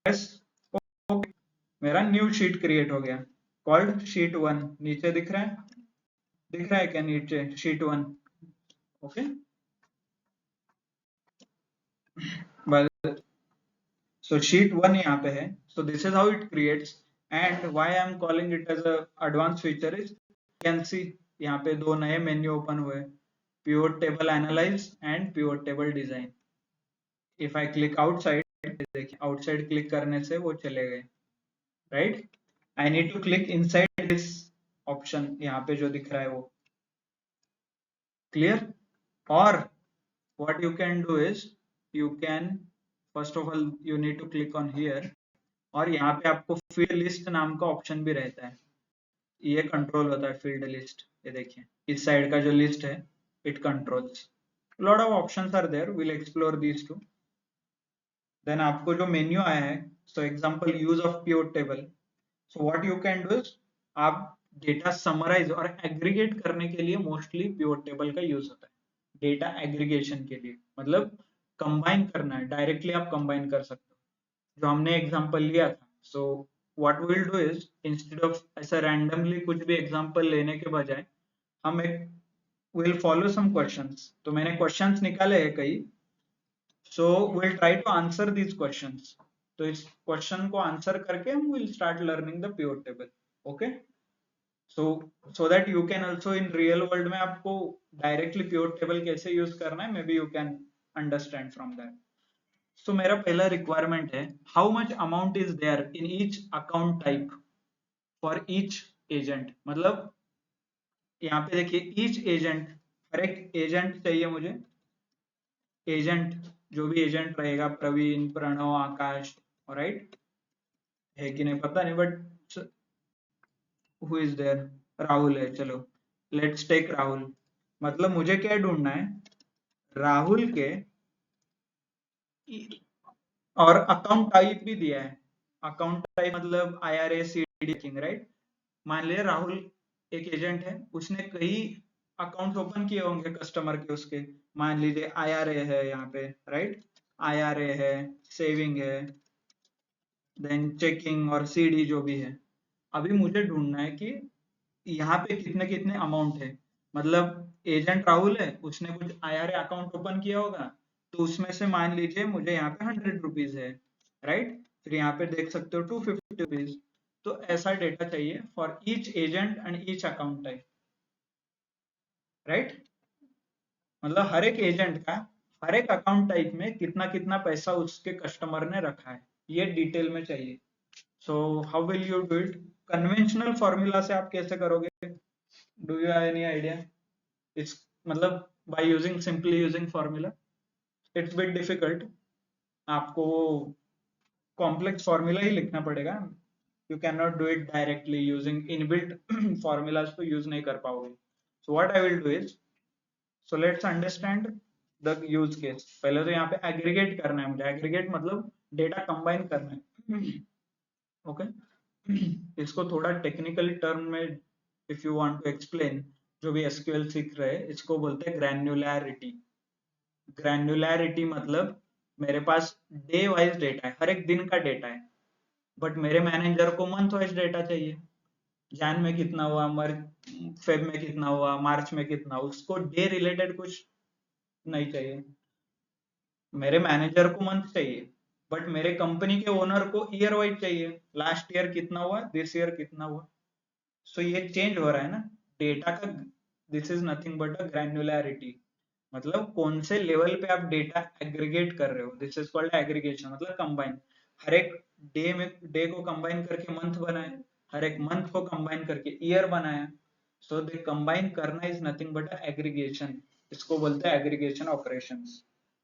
बस ओके, मेरा न्यू शीट क्रिएट हो गया कॉल्ड शीट 1. नीचे दिख रहा है, दिख रहा है क्या नीचे शीट 1? ओके, so sheet 1 यहाँ पे है. So this is how it creates, and why I am calling it as a advanced feature is you can see यहाँ पे दो नए मेन्यू ओपन हुए, pivot table analyze and pivot table design. If I click outside, देखिए outside click करने से वो चले गए, right? I need to click inside this option यहाँ पे जो दिख रहा है वो. Clear? Or what you can do is you can first of all you need to click on here, और यहाँ पे आपको फील्ड लिस्ट नाम का ऑप्शन भी रहता है. ये कंट्रोल होता है फील्ड लिस्ट. ये देखिए इस साइड का जो लिस्ट है it controls. Lot of options are there, will explore these too. Then आपको जो मेन्यू आया है, so example use of pivot table. So what you can do is आप डेटा समराइज और एग्रीगेट करने के लिए मोस्टली पिवट टेबल का यूज होता है. डेटा एग्रीगेशन के लिए मतलब कंबाइन करना है, डायरेक्टली आप कंबाइन कर सकते हो जो हमने एग्जांपल लिया था. So what we will do is instead of ऐसा रैंडमली कुछ भी एग्जांपल लेने के बजाय हम एक विल फॉलो सम क्वेश्चंस. तो मैंने क्वेश्चंस निकाले हैं कई, so will try to answer these questions. तो इस क्वेश्चन को आंसर करके हम will start learning the pivot table. Okay, so that you can also in real world में आपको डायरेक्टली पिवट टेबल कैसे यूज करना है, may be you can understand from that. So मेरा पहला रिक्वायरमेंट है how much amount is there in each account type for each agent. मतलब यहाँ पे देखिए ईच एजेंट, हर एक एजेंट चाहिए मुझे. एजेंट जो भी एजेंट रहेगा, प्रवीण, प्रणव, आकाश, राइट है कि नहीं पता नहीं, but who is there, Rahul है. चलो लेट्स टेक राहुल. मतलब मुझे क्या ढूंढना है, राहुल के, और अकाउंट टाइप भी दिया है. अकाउंट टाइप मतलब IRA CDD, राइट. मान लिया राहुल एक एजेंट है, उसने कई अकाउंट ओपन किए होंगे कस्टमर के उसके. मान लीजिए IRA है यहाँ पे, राइट. IRA है, सेविंग है, देन चेकिंग और CD जो भी है. अभी मुझे ढूंढना है कि यहाँ पे कितने कितने अमाउंट है. मतलब एजेंट राहुल है, उसने कुछ IRA अकाउंट ओपन किया होगा, तो उसमें से मान लीजिए मुझे यहाँ पे 100 रुपीज है, राइट. फिर यहाँ पे देख सकते हो 250 रुपीज. तो ऐसा डेटा चाहिए for each agent and each account type, right. मतलब हर एक एजेंट का हर एक अकाउंट टाइप में कितना कितना पैसा उसके कस्टमर ने रखा है, ये डिटेल में चाहिए. So how will you do it? Conventional formula से आप कैसे करोगे? Do you have any idea? It's मतलब by using simply using formula. It's bit difficult, आपको कॉम्प्लेक्स फॉर्मूला ही लिखना पड़ेगा. You can not do it directly using inbuilt formulas, तो यूज नहीं कर पाओगे. So what I will do is, so let's understand the use case. पहले तो यहाँ पे एग्रीगेट करना है मुझे. एग्रीगेट मतलब डेटा कंबाइन करना है. ओके, इसको थोड़ा टेक्निकल टर्म में if you want to explain, जो भी SQL सीख रहे हैं इसको बोलते हैं ग्रैन्युलैरिटी. ग्रैन्युलैरिटी मतलब मेरे पास डे वाइज डेटा है, हर एक दिन का डेटा है, बट मेरे मैनेजर को मंथ वाइज डेटा चाहिए. जैन में कितना हुआ, फेब में कितना हुआ, मार्च में कितना. उसको डे रिलेटेड कुछ नहीं चाहिए. मेरे मैनेजर को मंथ चाहिए, बट मेरे कंपनी के ओनर को ईयर वाइज चाहिए. लास्ट ईयर कितना हुआ, दिस ईयर कितना हुआ. सो ये चेंज हो रहा है ना. डेटा का this is nothing but a granularity, मतलब कौन से लेवल पे आप डेटा एग्रीगेट कर रहे हो, दिस इज कॉल्ड एग्रीगेशन, मतलब कंबाइन। हर एक डे को कंबाइन करके मंथ बनाए, हर एक मंथ को कंबाइन करके ईयर बनाया। सो दे कंबाइन करना इज नथिंग बट एग्रीगेशन, इसको बोलते हैं एग्रीगेशन ऑपरेशंस।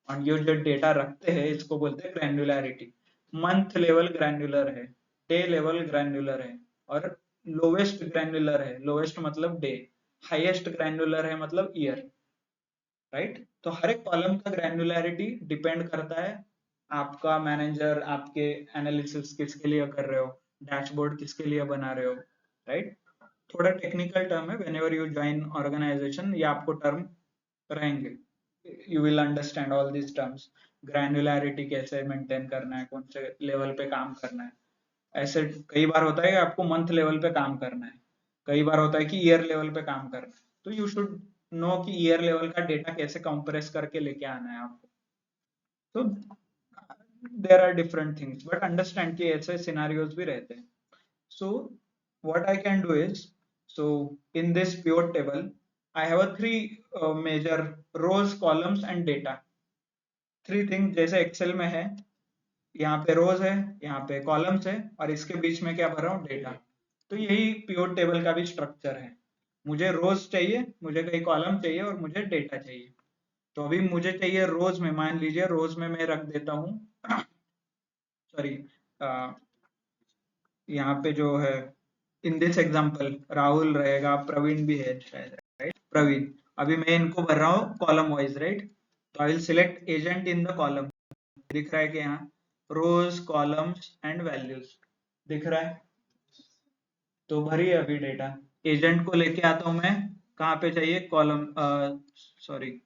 और ये जो डेटा रखते हैं इसको बोलते हैं ग्रैन्युलैरिटी। मंथ लेवल ग्रैन्युलर है, डे लेवल ग्रैन्युलर है, और लोवेस्ट ग्रैन्युलर है, लोवेस्ट मतलब डे, हाईएस्ट ग्रैन्युलर है मतलब ईयर, राइट। तो हर एक कॉलम का ग्रैन्युलैरिटी डिपेंड करता है आपका मैनेजर आपके एनालिसिस किसके लिए कर रहे हो, डैशबोर्ड किसके लिए बना रहे हो, राइट। थोड़ा टेक्निकल टर्म है, व्हेनेवर यू ज्वाइन ऑर्गेनाइजेशन ये आपको टर्म रहेंगे, you will understand all this terms. Granularity कैसे मेंटेन करना है, कौन से लेवल पे काम करना है, ऐसे कई बार होता है कि आपको मंथ लेवल पे काम करना है, कई बार होता है कि ईयर लेवल पे काम करना है, तो यू शुड नो कि ईयर लेवल का डेटा कैसे कंप्रेस करके लेके आना है आपको। तो there are different things, but understand कि ऐसे सिनारियोज भी रहते हैं। So what I can do is, so in this pivot table, I have a three major rows, columns and data. Three things जैसे एक्सेल में है, यहाँ पे रोज है, यहाँ पे कॉलम्स है, और इसके बीच में क्या भर रहा हूँ, डेटा। तो यही पिवट टेबल का भी स्ट्रक्चर है, मुझे रोज चाहिए, मुझे कई कॉलम चाहिए, और मुझे डेटा चाहिए। तो अभी मुझे चाहिए रोज में, मान लीजिए रोज में मैं रख देता हूँ सॉरी, यहाँ पे जो है इन दिस एग्जांपल राहुल रहेगा, प्रवीण भी है शायद, राइट, प्रवीण। अभी मैं इनको भर रहा हूँ कॉलम वाइज, राइट। तो I will select agent in the column, दिख रहा है कि यहाँ रोज कॉलम्स एंड वैल्यूज दिख रहा है, तो भरी है अभी डेटा। एजेंट को लेके आता हूं मैं, कहाँ पे चाहिए, column, sorry,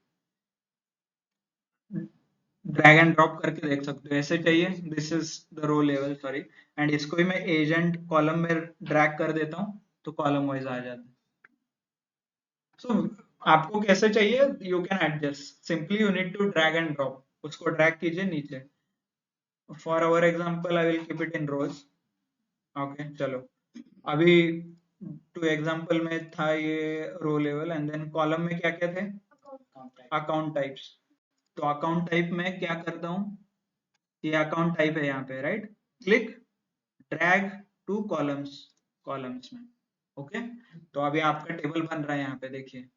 drag and drop करके देख सकते हो, ऐसे चाहिए, this is the row level, sorry. And इसको ही मैं एजेंट कॉलम में ड्रैग कर देता हूँ, तो कॉलम वाइज आ जाता है। सो आपको कैसे चाहिए, you can adjust, simply you need to drag and drop, उसको ड्रैग कीजिए नीचे। For our example I will keep it in rows, okay. चलो अभी टू एग्जांपल में था ये row level, and then column में क्या क्या थे, अकाउंट टाइप्स। तो अकाउंट टाइप में क्या करता हूँ, ये अकाउंट टाइप है यहाँ पे, right, click drag two columns, columns में, ओके। तो अभी आपका टेबल बन रहा है यहाँ पे, देखिए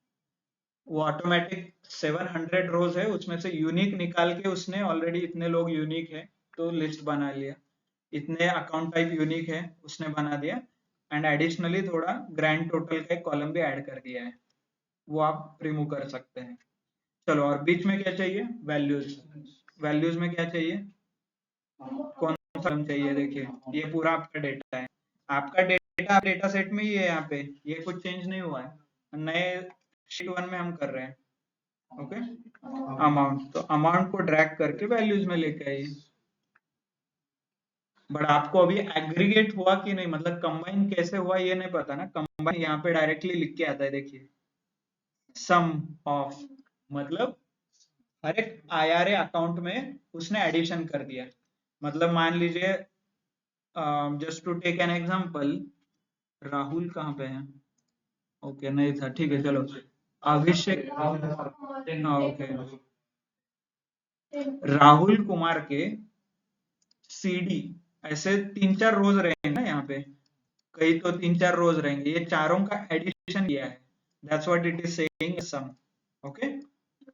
वो ऑटोमेटिक 700 रोज है, उसमें से यूनिक निकाल के उसने ऑलरेडी, इतने लोग यूनिक है तो लिस्ट बना लिया, इतने अकाउंट टाइप यूनिक है उसने बना दिया, एंड एडिशनली थोड़ा ग्रैंड टोटल का एक कॉलम भी ऐड कर दिया है, वो आप रिमूव कर सकते हैं। चलो, और बीच में क्या चाहिए, वैल्यूज। वैल्यूज में क्या चाहिए, कौन सा कॉलम चाहिए, देखिए ये पूरा आपका डेटा है, आपका डेटा डेटा सेट में ही है, यहाँ पे ये कुछ चेंज नहीं हुआ है, नए शीट 1 में हम कर रहे हैं, ओके। अमाउंट, तो अमाउंट को ड्रैग करके वैल्यूज में लेके आइए। बट आपको अभी एग्रीगेट हुआ कि नहीं, मतलब कंबाइन कैसे हुआ ये नहीं पता ना, कंबाइन यहाँ पे डायरेक्टली लिख के आता है, देखिए सम ऑफ, मतलब हर एक आईआरए अकाउंट में उसने एडिशन कर दिया। मतलब मान लीजिए, just to take an example, Rahul कहाँ पे है, ओके नहीं था, ठीक है चलो, अभिषेक, हाँ ओके, राहुल कुमार के सीडी, ऐसे 3-4 रोज रहेंगे ना यहाँ पे, कई तो 3-4 रोज रहेंगे, ये चारों का एडिशन किया है, that's what it is saying sum, okay.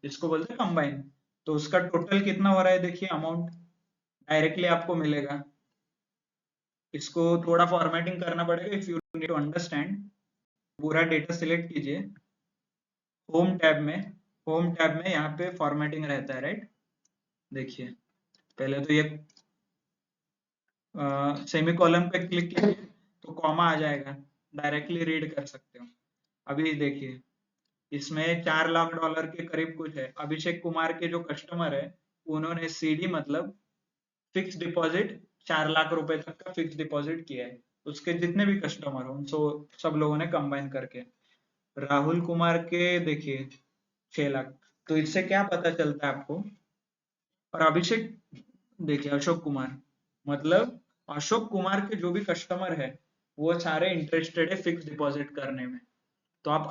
इसको बोलते हैं कंबाइन। तो उसका टोटल कितना हो रहा है, देखिए अमाउंट डायरेक्टली आपको मिलेगा। इसको थोड़ा फॉर्मेटिंग करना पड़ेगा, if you need to understand. पूरा डेटा सिलेक्ट कीजिए, होम टैब में, होम टैब में यहाँ पे फॉर्मेटिंग रहता है, राइट। देखिए पहले तो ये सेमी कॉलम पे क्लिक कीजिए तो कॉमा आ जाएगा, डायरेक्टली रीड कर सकते हो। अभी देखिए इसमें $4 लाख के करीब कुछ है, अभिषेक कुमार के जो कस्टमर है उन्होंने सीडी मतलब फिक्स डिपॉजिट 4 लाख रुपए तक का फिक्स डिपॉजिट किया है, उसके जितने भी कस्टमर हो सो सब लोगों ने कंबाइन करके। राहुल कुमार के देखिए 6 लाख। तो इससे क्या पता चलता है आपको, और अभिषेक देखिए अशोक कुमार, मतलब अशोक कुमार के जो भी कस्टमर है वो सारे इंटरेस्टेड है फिक्स डिपॉजिट करने में। तो आप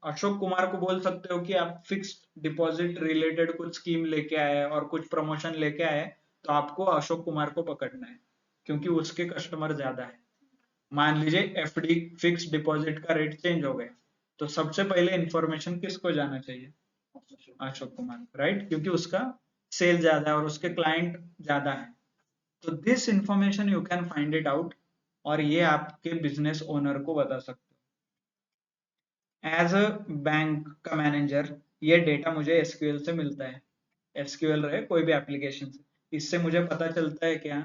अशोक कुमार को बोल सकते हो कि आप फिक्स्ड डिपॉजिट रिलेटेड कुछ स्कीम लेके आए और कुछ प्रमोशन लेके आए, तो आपको अशोक कुमार को पकड़ना है क्योंकि उसके कस्टमर ज्यादा है। मान लीजिए एफडी फिक्स्ड डिपॉजिट का रेट चेंज हो गया, तो सबसे पहले इंफॉर्मेशन किसको जाना चाहिए? अशोक कुमार, राइट, क्योंकि उसका सेल ज्यादा है और उसके क्लाइंट ज्यादा है। तो this information you can find it out, और ये आपके बिजनेस ओनर को बता सकते हो। एज अ बैंक का मैनेजर ये डेटा मुझे एसक्यूएल से मिलता है, एसक्यूएल रहे कोई भी एप्लीकेशन से। इससे मुझे पता चलता है क्या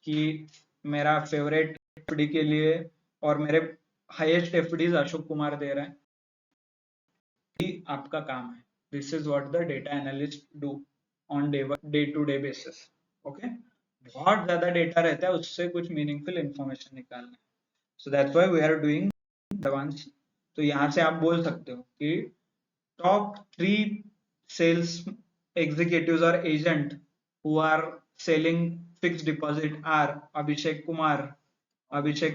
कि मेरा फेवरेट एफडी के लिए और मेरे हाईएस्ट एफडीज अशोक कुमार दे रहे हैं, ही आपका काम है। This is what the data analyst do on day to day basis. Okay, बहुत ज्यादा डेटा रहता है, उससे कुछ मीनिंगफुल इंफॉर्मेशन निकालना है। So that's why we are doing advance. तो यहाँ से आप बोल सकते हो कि top 3 sales executives or agent who are selling fixed deposit are Abhishek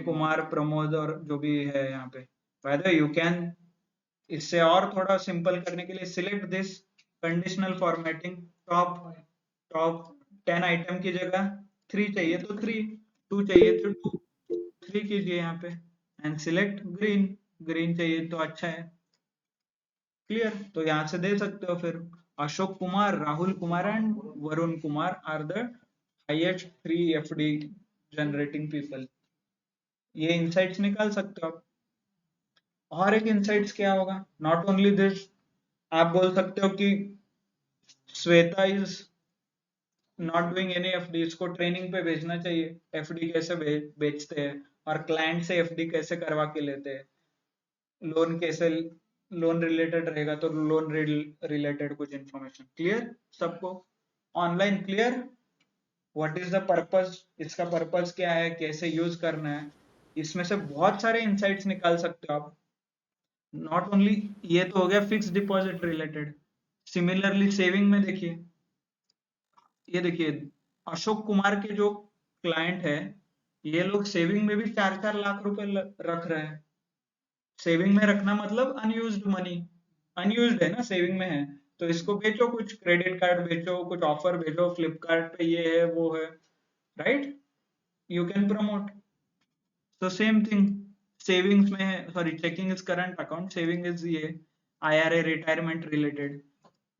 Kumar, Pramod और जो भी है यहाँ पे। Bye the way you can इससे और थोड़ा सिंपल करने के लिए select this conditional formatting. Top top 10 item की जगह 3 चाहिए तो 3, 2 चाहिए तो 2, 3 कीजिए यहाँ पे एंड सिलेक्ट ग्रीन। ग्रीन चाहिए तो अच्छा है, क्लियर। तो यहाँ से दे सकते हो फिर Ashok Kumar, Rahul Kumar and Varun Kumar are the highest 3 FD generating people. ये इनसाइट्स निकाल सकते हो आप। और एक इनसाइट्स क्या होगा, नॉट ओनली दिस, आप बोल सकते हो कि Shweta is not doing any FD, इसको ट्रेनिंग पे भेजना चाहिए, एफडी कैसे बेचते हैं और क्लाइंट से एफडी कैसे करवा के लेते हैं, लोन कैसे, लोन रिलेटेड रहेगा तो लोन रिलेटेड कुछ इंफॉर्मेशन। क्लियर सबको? Online clear? What is the purpose, इसका पर्पस क्या है, कैसे यूज करना है, इसमें से बहुत सारे इंसाइट्स निकाल सकते हो आप। नॉट ओनली, ये तो हो गया fix deposit related. Similarly saving में देखिए, ये देखिए अशोक कुमार के जो क्लाइंट है, ये लोग सेविंग में भी 4-4 लाख रुपए रख रहे हैं। सेविंग में रखना मतलब अनयूज्ड मनी, अनयूज्ड है ना, सेविंग में है, तो इसको बेचो, कुछ क्रेडिट कार्ड बेचो, कुछ ऑफर भेजो, फ्लिपकार्ट पे ये है वो है, राइट, यू कैन प्रमोट। तो सेम थिंग सेविंग्स में है, sorry checking is current account, saving is ये आईआरए रिटायरमेंट रिलेटेड।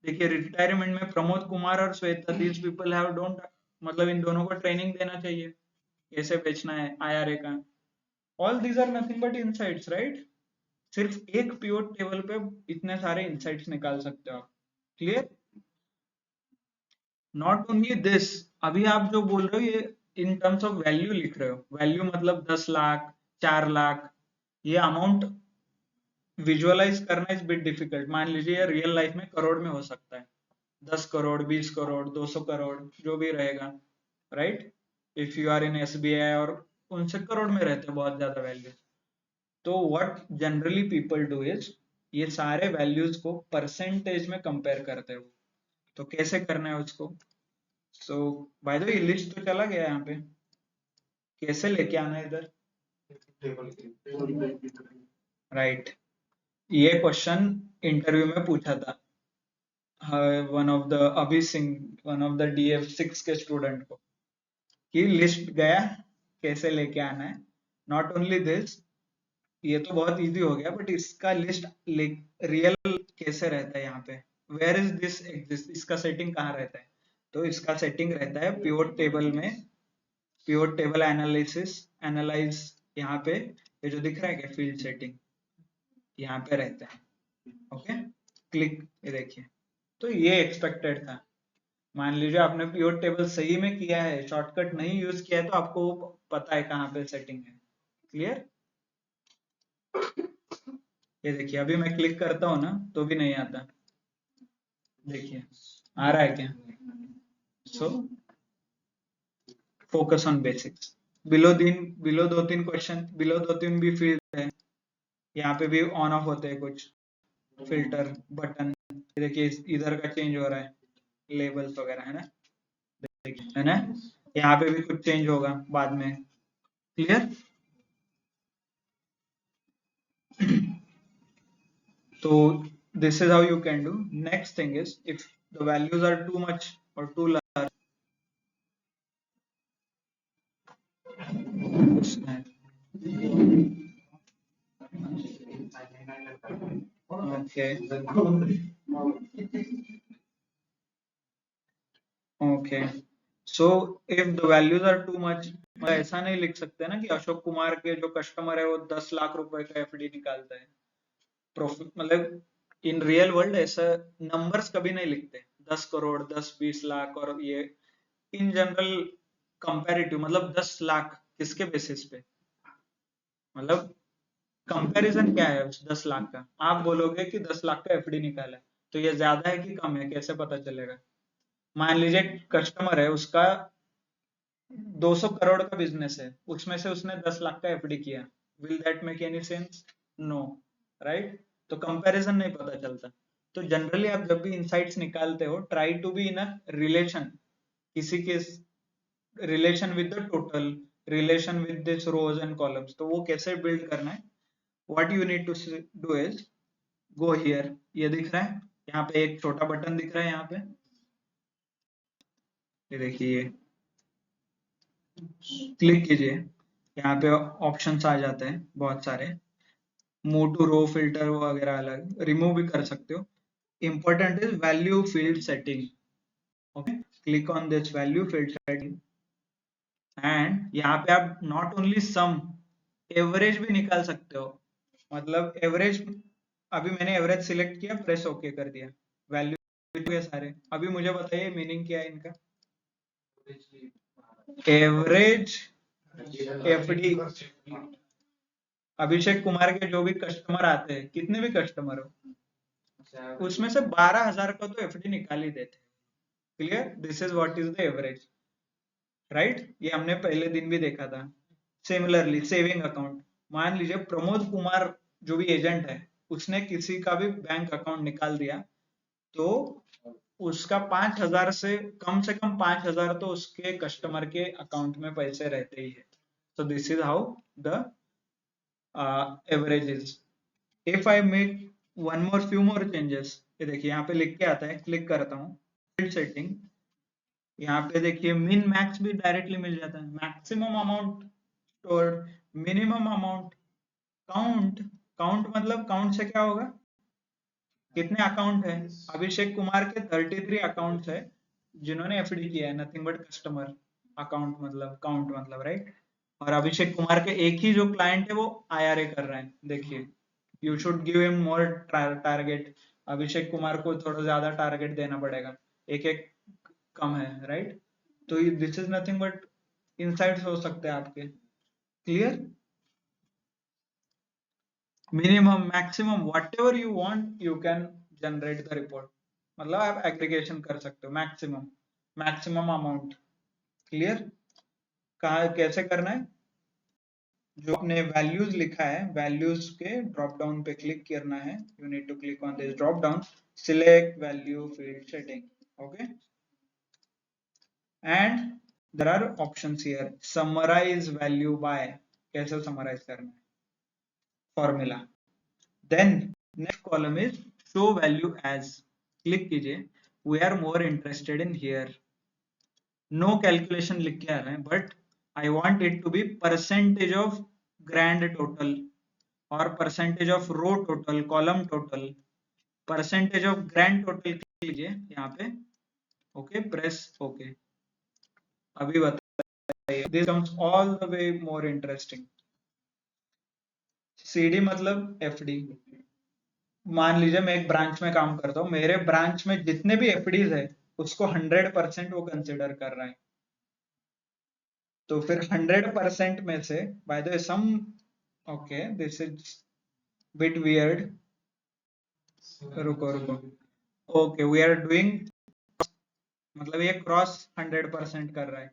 देखिए रिटायरमेंट में प्रमोद कुमार और Shweta, these people have don't, मतलब इन दोनों को ट्रेनिंग देना चाहिए कैसे बेचना है आईआरए का। All these are nothing but insights, right. सिर्फ एक पिवट टेबल पे इतने सारे इंसाइट्स निकाल सकते हो आप। क्लियर? नॉट ओनली दिस, अभी आप जो बोल रहे हो ये इन टर्म्स ऑफ वैल्यू लिख रहे हो, वैल्यू मतलब 10 लाख, 4 लाख, ये अमाउंट विजुअलाइज करना इज बिट डिफिकल्ट। मान लीजिए रियल लाइफ में करोड़ में हो सकता है, 10 करोड़, 20 करोड़, 200 करोड़, जो भी रहेगा, right. If you are in SBI और उनसे करोड़ में रहते हैं बहुत ज्यादा वैल्यू। तो what generally people do is ये सारे वैल्यूज को परसेंटेज में कंपेयर करते हो। तो कैसे करना है उसको? सो बाय द वे लिस्ट तो चला गया यहाँ पे, कैसे लेके आना है इधर, राइट। ये क्वेश्चन इंटरव्यू में पूछा था वन ऑफ द अभी Singh, one of the DF6 के स्टूडेंट को, कि लिस्ट गया कैसे लेके आना है। नॉट ओनली दिस, ये तो बहुत इजी हो गया, बट इसका लिस्ट रियल कैसे रहता है यहाँ पे, वेयर इज दिस एग्जिस्ट, इसका सेटिंग कहाँ रहता है? तो इसका सेटिंग रहता है पिवट टेबल में, पिवट टेबल एनालिसिस, एनालाइज, यहाँ पे ये जो दिख रहा है क्या फील्ड सेटिंग, यहाँ पे रहता है। ओके, क्लिक, ये देखिए, तो ये एक्सपेक्टेड था। मान लीजिए आपने पिवट टेबल सही में किया है, शॉर्टकट नहीं यूज किया है, तो आपको पता है कहाँ पे सेटिंग है। क्लियर? ये देखिए अभी मैं क्लिक करता हूँ ना तो भी नहीं आता, देखिए आ रहा है क्या? So focus on basics, below 2-3 question, below 2-3 भी फील्ड है, यहाँ पे भी ऑन ऑफ होते हैं कुछ फिल्टर बटन। देखिए इधर का चेंज हो रहा है, लेबल्स वगैरह है ना, देखिए है ना, यहाँ पे भी कुछ चेंज होगा बाद में। Clear? So this is how you can do. Next thing is, if the values are too much or too large, okay, okay. So if the values are too much, ऐसा नहीं लिख सकते ना कि अशोक कुमार के जो कस्टमर है वो 10 लाख रुपए का एफडी निकालता है। प्रॉफिट मतलब इन रियल वर्ल्ड ऐसा नंबर्स कभी नहीं लिखते, 10 करोड़ 10-20 लाख, और ये इन जनरल कंपैरेटिव मतलब 10 लाख किसके बेसिस पे, मतलब कंपैरिजन क्या है उस 10 लाख का। आप बोलोगे कि 10 लाख का एफडी निकाला है, तो ये ज्यादा है कि कम है कैसे पता चलेगा। मान लीजिए कस्टमर है, उसका 200 करोड़ का बिजनेस है, उसमें से उसने 10 लाख का एफडी किया, will that make any sense? No, right. तो कंपैरिजन नहीं पता चलता। तो जनरली आप जब भी इनसाइट्स निकालते हो, try to be in a relation, किसी के relation with the total, relation with this rows and columns. तो वो कैसे बिल्ड करना है, what you need to do is go here, ये दिख रहा है यहाँ पे, एक छोटा बटन दिख रहा है यहाँ पे, ये देखिए, क्लिक कीजिए, यहाँ पे ऑप्शंस आ जाते हैं बहुत सारे, मूव टू रो, फिल्टर वगैरह, अलग रिमूव भी कर सकते हो। Important is value field setting, okay, click on this value field setting, and यहाँ पे आप नॉट ओनली सम, एवरेज भी निकाल सकते हो। मतलब एवरेज, अभी मैंने एवरेज सिलेक्ट किया, प्रेस ओके कर दिया, वैल्यू के सारे। अभी मुझे बताइए मीनिंग क्या है इनका। एवरेज एफडी, अभिषेक कुमार के जो भी कस्टमर आते हैं, कितने भी कस्टमर हो, उसमें से 12,000 का तो एफडी निकाल ही देते हैं। Clear, this is what is the average, right. ये हमने पहले दिन भी देखा था। सिमिलरली सेविंग अकाउंट, मान लीजिए प्रमोद कुमार जो भी एजेंट है, उसने किसी का भी बैंक अकाउंट निकाल दिया, तो उसका 5,000 से कम 5,000 तो उसके कस्टमर के अकाउंट में पैसे रहते ही है। So this is how the average is. If I make few more changes, ये देखिए यहाँ पे लिख के आता है, क्लिक करता हूँ फील्ड सेटिंग, यहाँ पे देखिए मिन मैक्स भी डायरेक्टली मिल जाता है, maximum amount stored, minimum amount, count, count मतलब काउंट से क्या होगा, कितने अकाउंट है। अभिषेक कुमार के 33 अकाउंट्स है जिन्होंने एफडी किया है, नथिंग बट कस्टमर अकाउंट मतलब काउंट मतलब, राइट। और अभिषेक कुमार के एक ही जो क्लाइंट है वो आईआरए कर रहा है, देखिए, you should give him more target, Abhishek Kumar को थोड़ा ज्यादा टारगेट देना पड़ेगा, एक एक कम है, राइट। तो this is nothing but insights हो सकते हैं आपके। Clear, minimum maximum what ever you want you can generate the report, मतलब आप एग्रीगेशन कर सकते हो, मैक्सिमम, मैक्सिमम अमाउंट। क्लियर, कहा कैसे करना है, जो आपने वैल्यूज लिखा है, वैल्यूज के ड्रॉप डाउन पे क्लिक करना है, you need to click on this drop down, select value field setting, okay, and there are options here, summarise value by, कैसे समराइज करना है, formula. Then next column is show value as, click कीजिए, we are more interested in here, no calculation लिख के आ रहे हैं, but I want it to be percentage of grand total और percentage of row total, column total, percentage of grand total कीजिए यहाँ पे, okay, press okay। अभी बताइए, this comes all the way more interesting। CD मतलब FD, मान लीजिए मैं एक ब्रांच में काम करता हूँ, मेरे ब्रांच में जितने भी एफडीज है उसको 100% वो कंसिडर कर रहा है, तो फिर 100% में से by the sum, okay this is bit weird, रुको रुको, ओके वी आर डूइंग, मतलब ये क्रॉस 100% कर रहा है,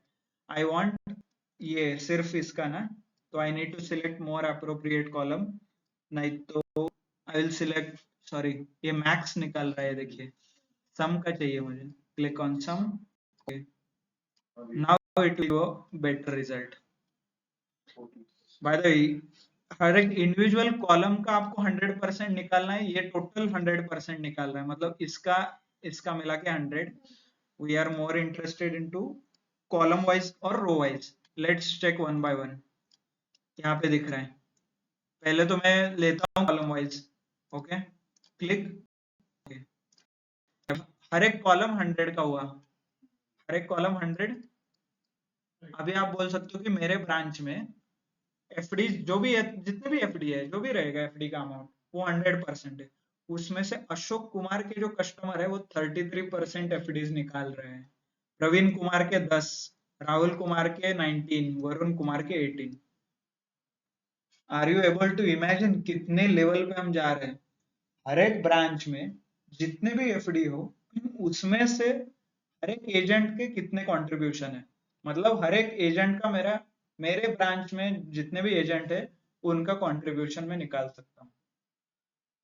आई वांट ये सिर्फ इसका ना, तो I need to select more appropriate column, नहीं तो आई विल सिलेक्ट, सॉरी ये मैक्स निकाल रहा है, देखिए सम का चाहिए मुझे, click on sum, now it will give a better result। By the way, हर एक इंडिविजुअल कॉलम का आपको 100% निकालना है, ये टोटल 100% निकाल रहा है, मतलब इसका इसका मिला के 100। We are more interested into column wise और row wise. Let's check one by one. यहाँ पे दिख रहा है, पहले तो मैं लेता हूँ कॉलम वाइज। Okay, click. हर एक कॉलम 100 का हुआ, हर एक कॉलम 100। अभी आप बोल सकते हो कि मेरे ब्रांच में एफडी जो भी है, जितने भी एफडी है, जो भी रहेगा एफडी का अमाउंट, वो 100% है। उसमें से अशोक कुमार के जो कस्टमर है वो 33% एफडीज निकाल रहे हैं, प्रवीण कुमार के 10, राहुल कुमार के 19, वरुण कुमार के 18। Are you able to imagine कितने लेवल पे हम जा रहे हैं? हर एक ब्रांच में जितने भी एफडी हो, उसमें से हर एक एजेंट के कितने कंट्रीब्यूशन है, मतलब हर एक एजेंट का मेरे ब्रांच में जितने भी एजेंट है उनका कंट्रीब्यूशन में निकाल सकता हूँ।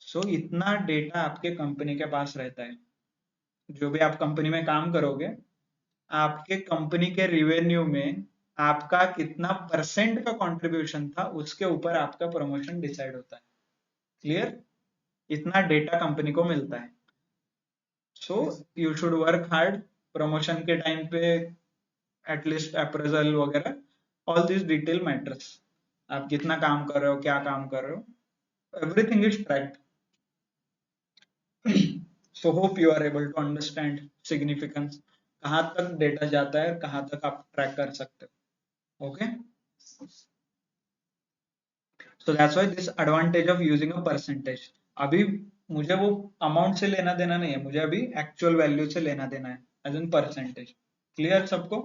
सो इतना डेटा आपके कंपनी के पास रहता है। जो भी आप कंपनी में काम करोगे, आपके कंपनी के रिवेन्यू में आपका कितना परसेंट का कंट्रीब्यूशन था, उसके ऊपर आपका प्रमोशन डिसाइड होता है। क्लियर? इतना डेटा कंपनी को मिलता है। So you should work hard promotion के टाइम पे, एटलीस्ट अप्रेजल वगैरह, ऑल दिस डिटेल मैटर्स। आप कितना काम कर रहे हो, क्या काम कर रहे हो, everything is tracked. So hope you are able to understand significance, कहाँ तक डेटा जाता है, कहाँ तक आप ट्रैक कर सकते हो। Okay, so that's why this advantage of using a percentage. अभी मुझे वो अमाउंट से लेना देना नहीं है, मुझे अभी एक्चुअल वैल्यू से लेना देना है, एज इन परसेंटेज। क्लियर सबको?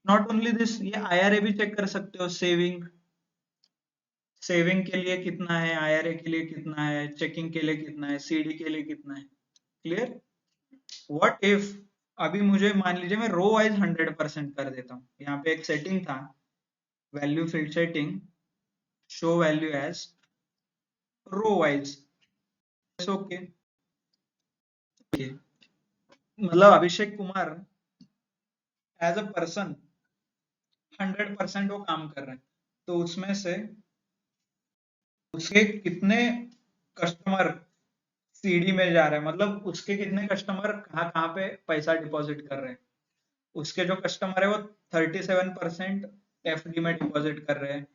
नॉट ओनली दिस, ये आईआरए भी चेक कर सकते हो। सेविंग, सेविंग के लिए कितना है, आईआरए के लिए कितना है, चेकिंग के लिए कितना है, सीडी के लिए कितना है। क्लियर? व्हाट इफ अभी मुझे मान लीजिए मैं रो वाइज 100% कर देता हूँ। यहाँ पे एक सेटिंग था, value field setting, show value as row wise. Okay, मतलब Abhishek Kumar as a person 100% वो काम कर रहे हैं, तो उसमें से उसके कितने कस्टमर सीडी में जा रहे हैं, मतलब उसके कितने कस्टमर कहाँ कहाँ पे पैसा डिपॉजिट कर रहे हैं। उसके जो कस्टमर है वो 37% एफडी में डिपॉजिट कर रहे हैं,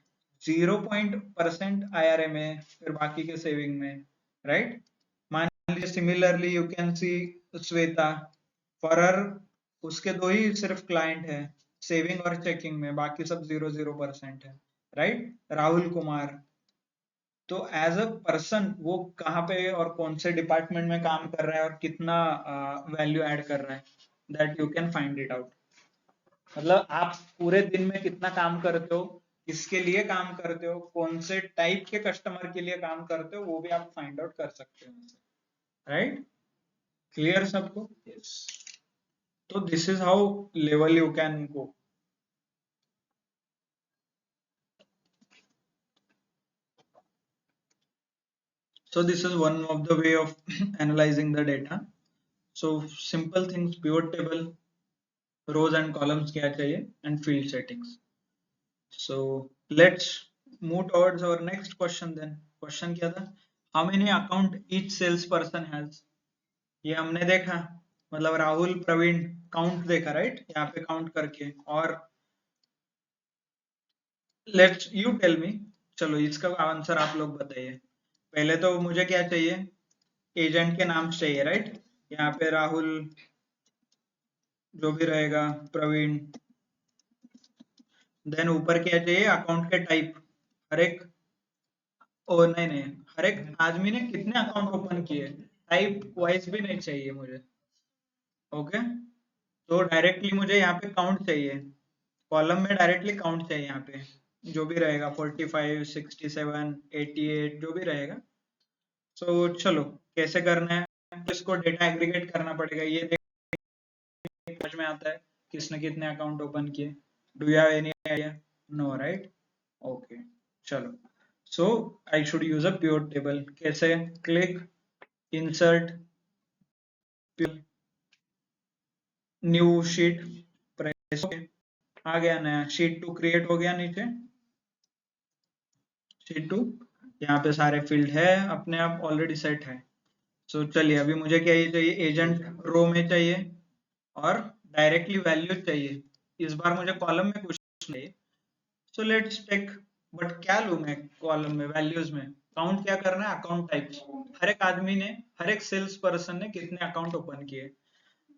0% आईआरए में, फिर बाकी के सेविंग में। राइट? मान लीजिए similarly you can see Shweta, for her उसके दो ही सिर्फ क्लाइंट है, सेविंग और चेकिंग में, बाकी सब 0% है। राइट? राहुल कुमार, तो एज अ पर्सन वो कहाँ पे और कौन से डिपार्टमेंट में काम कर रहा है और कितना वैल्यू ऐड कर रहा है, that you can find it out. मतलब आप पूरे दिन में कितना काम करते हो, किसके लिए काम करते हो, कौन से टाइप के कस्टमर के लिए काम करते हो, वो भी आप फाइंड आउट कर सकते हो। राइट? क्लियर सबको? यस। तो this is how level you can go. So this is one of the way of analyzing the data. So simple things, pivot table, rows and columns क्या चाहिए, and field settings. So let's move towards our next question then. Question क्या था? How many account each salesperson has? ये हमने देखा, मतलब Rahul Praveen count देखा, right? यहाँ पे काउंट करके। और लेट्स यू टेल मी, चलो इसका आंसर आप लोग बताइए। पहले तो मुझे क्या चाहिए, एजेंट के नाम चाहिए, राइट? यहाँ पे राहुल, जो भी रहेगा प्रवीण। देन ऊपर क्या चाहिए, अकाउंट के टाइप, हर एक, ओ नहीं नहीं, हर एक आदमी ने कितने अकाउंट ओपन किए, टाइप वाइज भी नहीं चाहिए मुझे। ओके, तो डायरेक्टली मुझे यहाँ पे काउंट चाहिए, कॉलम में डायरेक्टली काउंट चाहिए। यहाँ पे जो भी रहेगा 45, 67, 88 जो भी रहेगा। सो चलो कैसे करना है, इसको डेटा एग्रीगेट करना पड़ेगा। ये समझ में आता है किसने कितने अकाउंट ओपन किए? Do you have any idea? No, right? Okay, चलो। So I should use a pure table. कैसे? Click, insert, new sheet, press. आ गया नया शीट 2 क्रिएट हो गया नीचे। शीट 2 यहाँ पे सारे फील्ड है अपने आप ऑलरेडी सेट है। सो चलिए अभी मुझे क्या ये चाहिए, एजेंट रो में चाहिए और डायरेक्टली वैल्यू चाहिए। इस बार मुझे कॉलम में कुछ नहीं, सो लेट्स टेक, बट क्या लूं मैं कॉलम में, वैल्यूज में काउंट क्या करना है, अकाउंट टाइप्स। हर एक आदमी ने, हर एक सेल्स पर्सन ने कितने अकाउंट ओपन किए।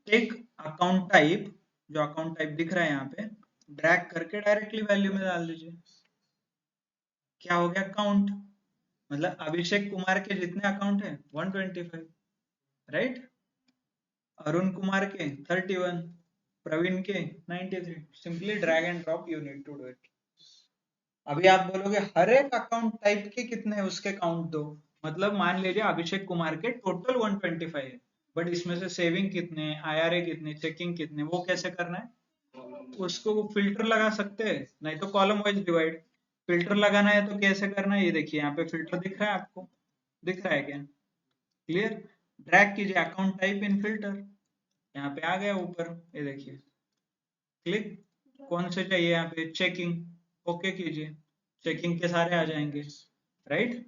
टेक अकाउंट टाइप, जो अकाउंट टाइप दिख रहा है यहाँ पे, ड्रैग करके डायरेक्टली वैल्यू में डाल दीजिए। क्या हो गया, काउंट, मतलब अभिषेक कुमार के जितने अकाउंट है 125, राइट। अरुण कुमार के 31, प्रवीण के 93। Simply drag and drop, you need to do it. अभी आप बोलोगे हर एक अकाउंट टाइप के कितने हैं उसके काउंट दो, मतलब मान लीजिए अभिषेक कुमार के टोटल 125 है, बट इसमें से सेविंग कितने, आईआरए कितने, चेकिंग कितने, वो कैसे करना है, उसको फिल्टर लगा सकते हैं, नहीं तो कॉलम वाइज डिवाइड। फिल्टर लगाना है तो कैसे करना है, ये देखिए यहाँ पे फिल्टर दिख रहा है आपको, दिख रहा है क्या, क्लियर। ड्रैग कीजिए अकाउंट टाइप इन फिल्टर, यहाँ पे आ गया ऊपर, ये देखिए, क्लिक। कौन से चाहिए यहाँ पे, चेकिंग, ओके कीजिए, चेकिंग के सारे आ जाएंगे, राइट।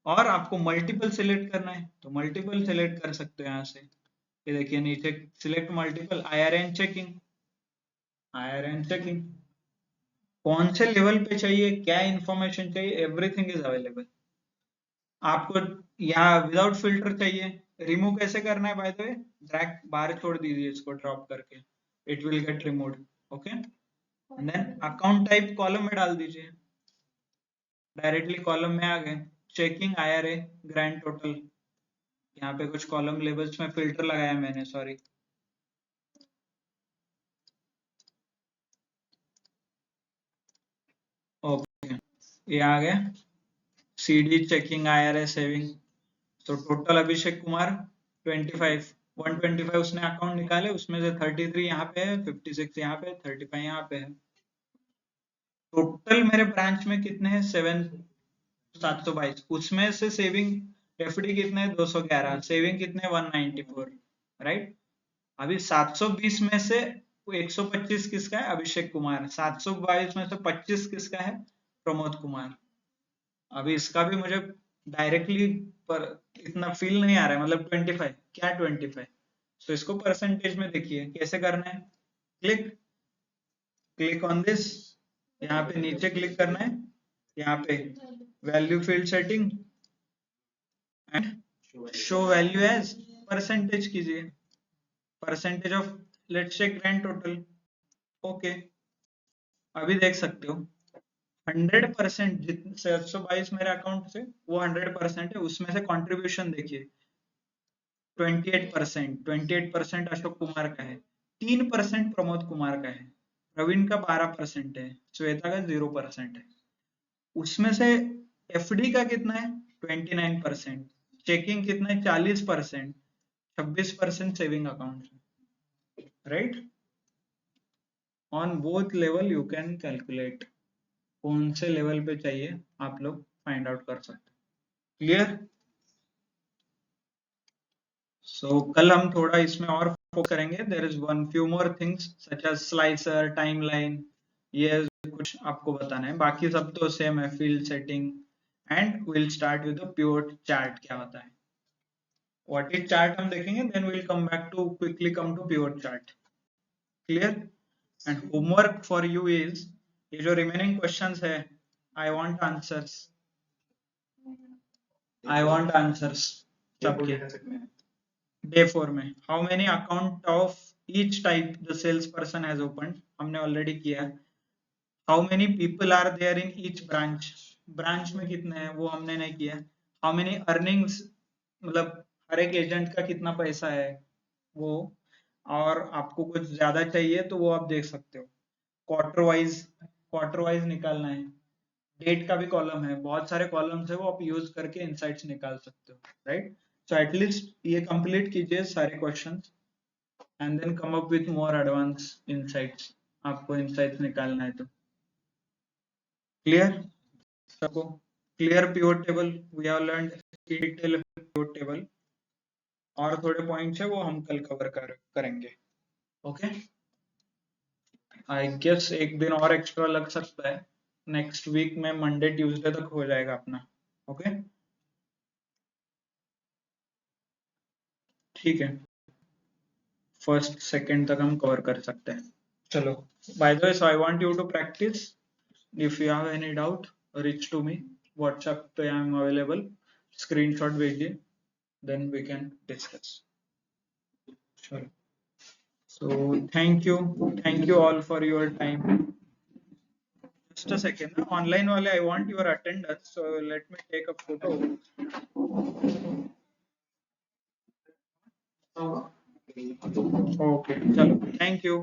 और आपको मल्टीपल सिलेक्ट करना है तो मल्टीपल सिलेक्ट कर सकते हो यहाँ से, ये देखिए नीचे select multiple, IRN checking, IRN checking, कौन से लेवल पे चाहिए, क्या इंफॉर्मेशन चाहिए, एवरीथिंग इज अवेलेबल। आपको यहाँ विदाउट फिल्टर चाहिए, रिमूव कैसे करना है, बाय द वे ड्रैग बाहर छोड़ दीजिए इसको ड्रॉप करके, it will get removed, okay. And then account type column में डाल दीजिए, डायरेक्टली कॉलम में आ गए, चेकिंग, आईआरए, ग्रैंड टोटल। यहाँ पे कुछ कॉलम लेबल्स में फिल्टर लगाया मैंने, सॉरी, ओके, ये आ गया, सीडी, चेकिंग, आईआरए, सेविंग। तो टोटल अभिषेक कुमार 25, 125 उसने अकाउंट निकाले, उसमें से 33 यहाँ पे है, 56 यहाँ पे, 35 यहाँ पे है। टोटल मेरे ब्रांच में कितने हैं, 722, उसमें से सेविंग एफडी कितने हैं, 211, सेविंग कितने, 194, राइट। अभी 720 में से 125 किसका है, अभिषेक कुमार, 722 में से 25 किसका है, प्रमोद कुमार। अभी इसका भी मुझे डायरेक्टली पर इतना फील नहीं आ रहा है, मतलब 25 क्या, 25, तो इसको परसेंटेज में देखिए कैसे करना है, क्लिक, क्लिक ऑन दिस, यहाँ पे नीचे क्लिक करना है, यहाँ पे value field setting and show value as percentage कीजिए, percentage of let's say grand total, okay. अभी देख सकते हो 100%, जितने 722 मेरे अकाउंट से वो 100% है, उसमें से कंट्रीब्यूशन देखिए 28%, 28% अशोक कुमार का है, 3% प्रमोद कुमार का है, प्रवीण का 12% है, श्वेता का 0% है। उसमें से एफडी का कितना है, 29%, चेकिंग कितना है, 40%, 26% saving account, right. On both level you can calculate, कौन से लेवल पे चाहिए आप लोग फाइंड आउट कर सकते, क्लियर। सो कल हम थोड़ा इसमें और फोकस करेंगे, there is one few more things such as slicer, timeline, ये कुछ आपको बताना है, बाकी सब तो सेम है, field setting, and will start with the pivot chart, क्या होता है, व्हाट इज चार्ट हम देखेंगे, then will come back to quickly come to pivot chart, clear. And homework for you is, ये जो रिमेनिंग क्वेश्चंस है, I want answers, I want answers सबके। Day 4 में how many account of each type the sales person has opened, हमने already किया। How many people are there in each branch, branch में कितने हैं वो हमने नहीं किया। हाउ मेनी अर्निंग्स, मतलब हर एक एजेंट का कितना पैसा है वो, और आपको कुछ ज्यादा चाहिए तो वो आप देख सकते हो, क्वार्टर वाइज, क्वार्टर वाइज निकालना है, डेट का भी कॉलम है, बहुत सारे कॉलम्स है, वो आप यूज करके इनसाइट्स निकाल सकते हो, राइट। सो एटलीस्ट ये कंप्लीट कीजिए सारे questions and then come up with more advance insights, आपको इनसाइट्स निकालना है तो, क्लियर सबको, clear pivot table, we have learned detail pivot table, और थोड़े पॉइंट्स है वो हम कल कवर करेंगे, ओके। आई गेस एक दिन और एक्स्ट्रा लग सकता है, नेक्स्ट वीक में मंडे ट्यूसडे तक हो जाएगा अपना। ओके ठीक है, फर्स्ट सेकंड तक हम कवर कर सकते हैं। चलो, by the way, so I want you to practise. If you have any doubt, reach to me, WhatsApp पे आई एम अवेलेबल, स्क्रीनशॉट भेजिए, देन वी कैन डिस्कस। चलो, so thank you all for your time. Just a second, online wale, I want your attendance, so let me take a photo. Okay, chalo, thank you.